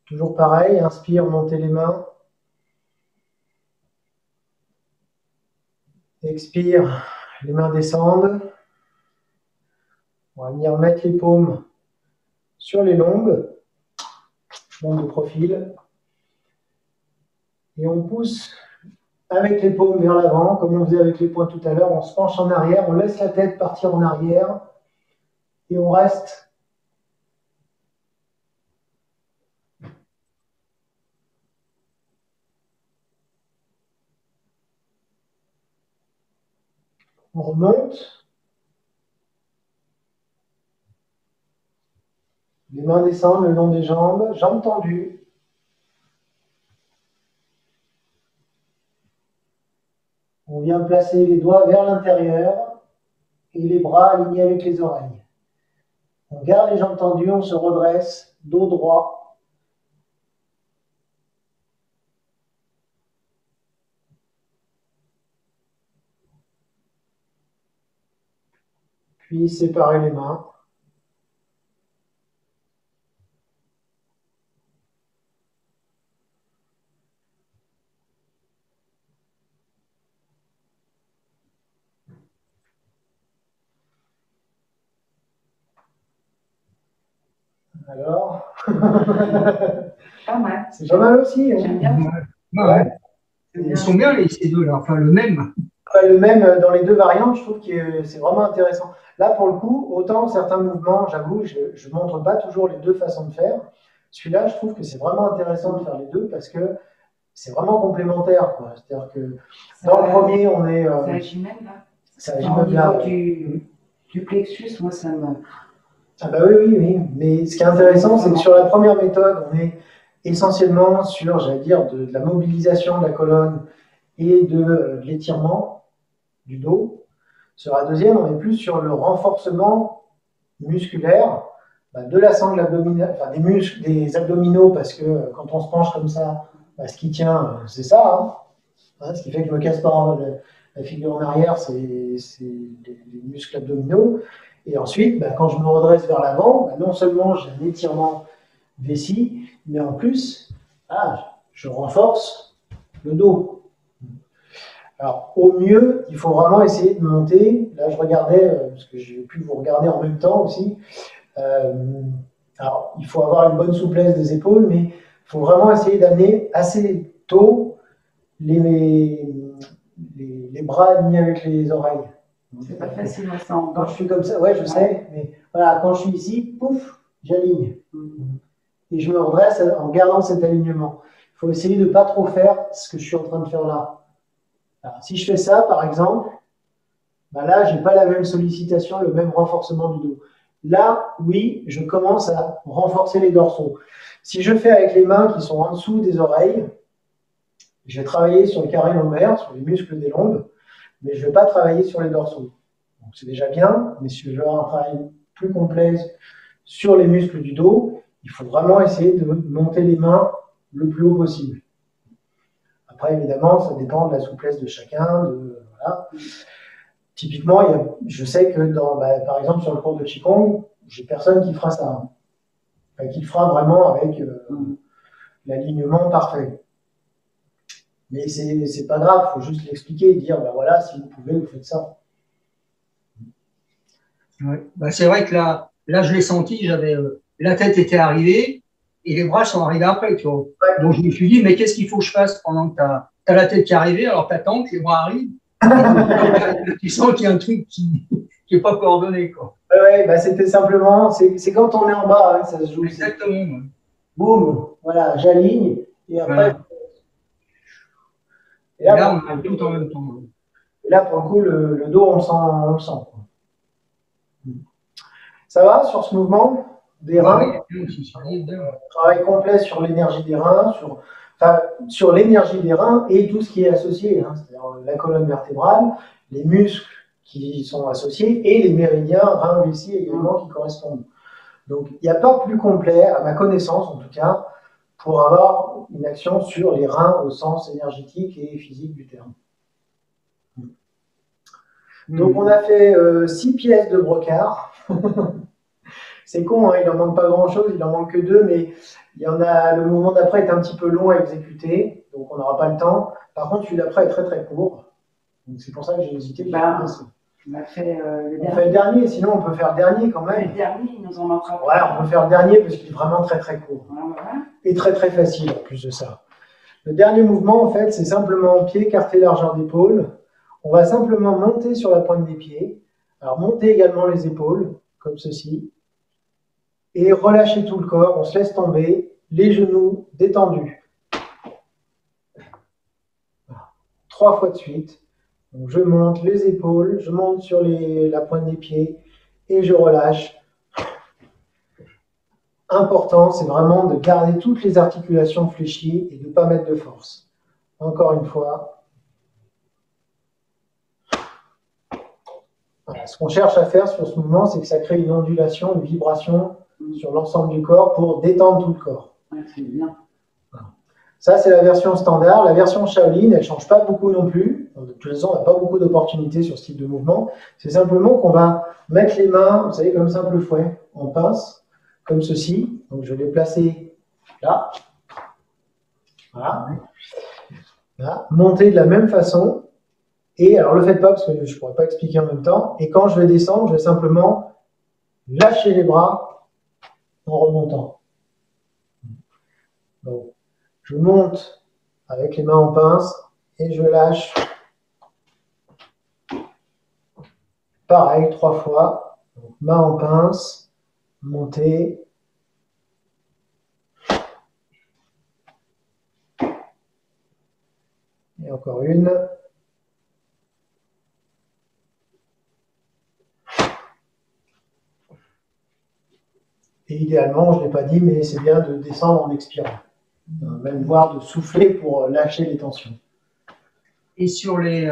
Toujours pareil, inspire, montez les mains. Expire, les mains descendent. On va venir mettre les paumes sur les lombes de profil. Et on pousse avec les paumes vers l'avant, comme on faisait avec les poings tout à l'heure. On se penche en arrière, on laisse la tête partir en arrière. Et on reste. On remonte. Les mains descendent le long des jambes, jambes tendues. On vient placer les doigts vers l'intérieur et les bras alignés avec les oreilles. On garde les jambes tendues, on se redresse, dos droit. puis séparer les mains. Alors pas mal. C'est pas mal aussi. Hein. J'aime bien. Ouais. Ils sont bien ces deux-là, enfin le même. Le même dans les deux variantes, je trouve que c'est vraiment intéressant. Là, pour le coup, autant certains mouvements, j'avoue, je ne montre pas toujours les deux façons de faire. Celui-là, je trouve que c'est vraiment intéressant de faire les deux parce que c'est vraiment complémentaire. C'est-à-dire que dans le premier, on est. Ça agit même là. Ça agit même là. Du plexus, moi, ça me. Ah bah oui. Mais ce qui est intéressant, c'est que sur la première méthode, on est essentiellement sur, j'allais dire, de la mobilisation de la colonne et de l'étirement du dos. Sur la deuxième, on est plus sur le renforcement musculaire de la sangle abdominale, enfin des muscles, des abdominaux, parce que quand on se penche comme ça, ce qui tient, c'est ça. Ce qui fait que je me casse pas la figure en arrière, c'est les muscles abdominaux. Et ensuite, quand je me redresse vers l'avant, non seulement j'ai un étirement vessie, mais en plus, je renforce le dos. Alors, au mieux, il faut vraiment essayer de monter. Là, je regardais, parce que j'ai pu vous regarder en même temps aussi. Alors, il faut avoir une bonne souplesse des épaules, mais il faut vraiment essayer d'amener assez tôt les bras alignés avec les oreilles. C'est pas facile à ça. Quand je suis comme ça, ouais, je sais, mais voilà, quand je suis ici, pouf, j'aligne. Et je me redresse en gardant cet alignement. Il faut essayer de ne pas trop faire ce que je suis en train de faire là. Alors, si je fais ça, par exemple, là, je n'ai pas la même sollicitation, le même renforcement du dos. Là, oui, je commence à renforcer les dorsaux. Si je fais avec les mains qui sont en dessous des oreilles, je vais travailler sur le carré lombaire, sur les muscles des lombes, mais je ne vais pas travailler sur les dorsaux. Donc c'est déjà bien, mais si je veux avoir un travail plus complet sur les muscles du dos, il faut vraiment essayer de monter les mains le plus haut possible. Après, évidemment, ça dépend de la souplesse de chacun. Voilà. Typiquement, je sais que, par exemple, sur le cours de Qigong, j'ai personne qui fera ça. Enfin, qui le fera vraiment avec l'alignement parfait. Mais c'est pas grave, il faut juste l'expliquer et dire, voilà, si vous pouvez, vous faites ça. Ouais. C'est vrai que là, je l'ai senti, la tête était arrivée et les bras sont arrivés après, tu vois. Ouais. Donc je me suis dit, mais qu'est-ce qu'il faut que je fasse pendant que tu as la tête qui est arrivée, alors tu attends que les bras arrivent. Tu sens qu'il y a un truc qui n'est pas coordonné, quoi. Ouais, c'était simplement, c'est quand on est en bas, ça se joue. Exactement. Boum, voilà, j'aligne et après. Voilà. Et là, on a tout en même temps. Et là, pour le coup, le dos, on le sent. Ça va sur ce mouvement des reins? Travail complet sur l'énergie des reins, sur l'énergie des reins et tout ce qui est associé, c'est-à-dire la colonne vertébrale, les muscles qui sont associés et les méridiens reins vessie également qui correspondent. Donc, il n'y a pas plus complet, à ma connaissance en tout cas, pour avoir une action sur les reins au sens énergétique et physique du terme. Donc, on a fait 6 pièces de brocart. C'est con, il n'en manque pas grand-chose, il n'en manque que 2, mais le mouvement d'après est un petit peu long à exécuter, donc on n'aura pas le temps. Par contre, celui d'après est très très court, donc c'est pour ça que j'ai hésité. On a fait le dernier, sinon on peut faire le dernier quand même. Le dernier, il nous en manquera. Ouais, on peut faire le dernier parce qu'il est vraiment très très court. Et très très facile en plus de ça. Le dernier mouvement, en fait, c'est simplement pied écarté, largeur d'épaule. On va simplement monter sur la pointe des pieds. Alors, monter également les épaules, comme ceci. Et relâcher tout le corps. On se laisse tomber. Les genoux détendus. 3 fois de suite. Donc, je monte les épaules, je monte sur la pointe des pieds et je relâche. Important, c'est vraiment de garder toutes les articulations fléchies et de ne pas mettre de force. Encore une fois. Voilà. Ce qu'on cherche à faire sur ce mouvement, c'est que ça crée une ondulation, une vibration sur l'ensemble du corps pour détendre tout le corps. Ouais, c'est bien. Voilà. Ça, c'est la version standard. La version Shaolin, elle ne change pas beaucoup non plus. De toute façon, on n'a pas beaucoup d'opportunités sur ce type de mouvement. C'est simplement qu'on va mettre les mains, vous savez, comme simple fouet, en pince, comme ceci. Donc, je vais les placer là. Voilà. Là. Monter de la même façon. Et alors, ne le faites pas parce que je ne pourrais pas expliquer en même temps. Et quand je vais descendre, je vais simplement lâcher les bras en remontant. Donc, je monte avec les mains en pince et je lâche. Pareil, 3 fois. Donc, main en pince, monter. Et encore une. Et idéalement, je ne l'ai pas dit, mais c'est bien de descendre en expirant. Même voire de souffler pour lâcher les tensions. Et sur les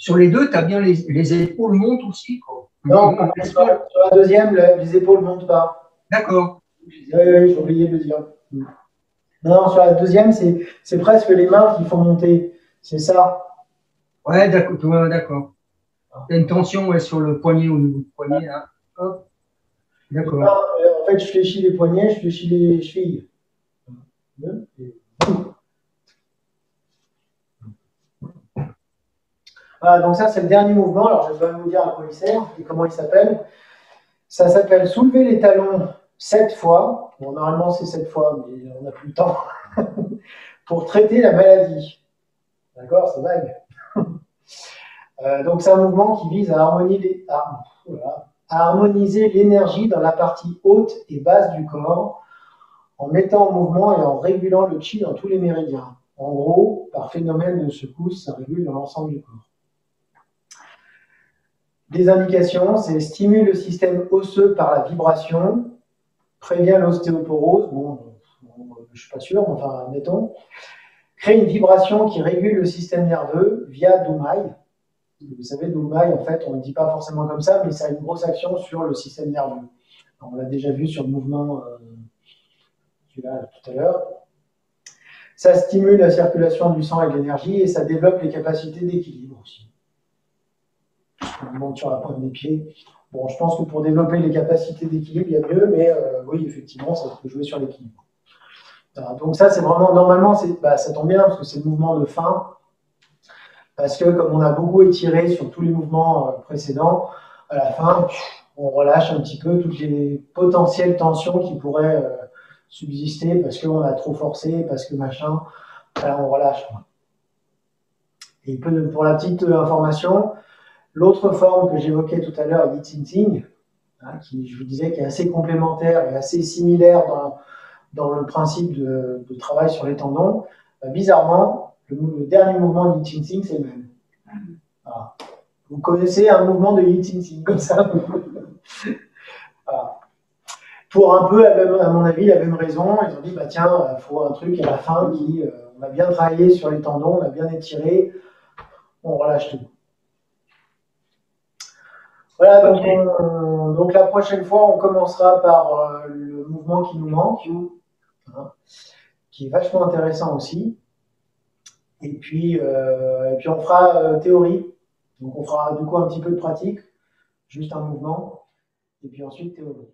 deux, tu as bien les épaules montent aussi, quoi. Non, sur la deuxième, les épaules ne montent pas. D'accord. Oui, j'ai oublié de le dire. Non, sur la deuxième, c'est presque les mains qu'il faut monter. C'est ça. Ouais, d'accord. Tu as une tension sur le poignet, au niveau du poignet, là. Hop. D'accord. En fait, je fléchis les poignets, je fléchis les chevilles. Voilà, donc ça, c'est le dernier mouvement. Alors, je vais vous dire à quoi il sert et comment il s'appelle. Ça s'appelle soulever les talons 7 fois. Bon, normalement, c'est 7 fois, mais on n'a plus le temps. Pour traiter la maladie. D'accord, c'est vague. Donc, c'est un mouvement qui vise à harmoniser l'énergie dans la partie haute et basse du corps en mettant en mouvement et en régulant le chi dans tous les méridiens. En gros, par phénomène de secousse, ça régule dans l'ensemble du corps. Des indications, c'est stimule le système osseux par la vibration, prévient l'ostéoporose, bon, je ne suis pas sûr, mais enfin, admettons, crée une vibration qui régule le système nerveux via Doumaï. Vous savez, Doumaï, en fait, on ne le dit pas forcément comme ça, mais ça a une grosse action sur le système nerveux. On l'a déjà vu sur le mouvement tout à l'heure. Ça stimule la circulation du sang et de l'énergie et ça développe les capacités d'équilibre aussi. On monte sur la pointe des pieds. Bon, je pense que pour développer les capacités d'équilibre, il y a mieux, mais oui, effectivement, ça peut jouer sur l'équilibre. Donc ça, c'est vraiment, normalement, ça tombe bien, parce que c'est le mouvement de fin, parce que comme on a beaucoup étiré sur tous les mouvements précédents, à la fin, on relâche un petit peu toutes les potentielles tensions qui pourraient subsister, parce qu'on a trop forcé, parce que machin, voilà, on relâche. Et pour la petite information, l'autre forme que j'évoquais tout à l'heure, Yi Ting, qui, je vous disais, qui est assez complémentaire et assez similaire dans le principe de travail sur les tendons, bizarrement, le dernier mouvement de Yi Ting, c'est le même. Voilà. Vous connaissez un mouvement de Yi Ting comme ça. Voilà. Pour un peu, à mon avis, la même raison, ils ont dit, bah tiens, il faut un truc à la fin qui, on a bien travaillé sur les tendons, on a bien étiré, on relâche tout. Voilà, donc la prochaine fois, on commencera par le mouvement qui nous manque, qui est vachement intéressant aussi. Et puis on fera théorie. Donc on fera du coup un petit peu de pratique, juste un mouvement, et puis ensuite théorie.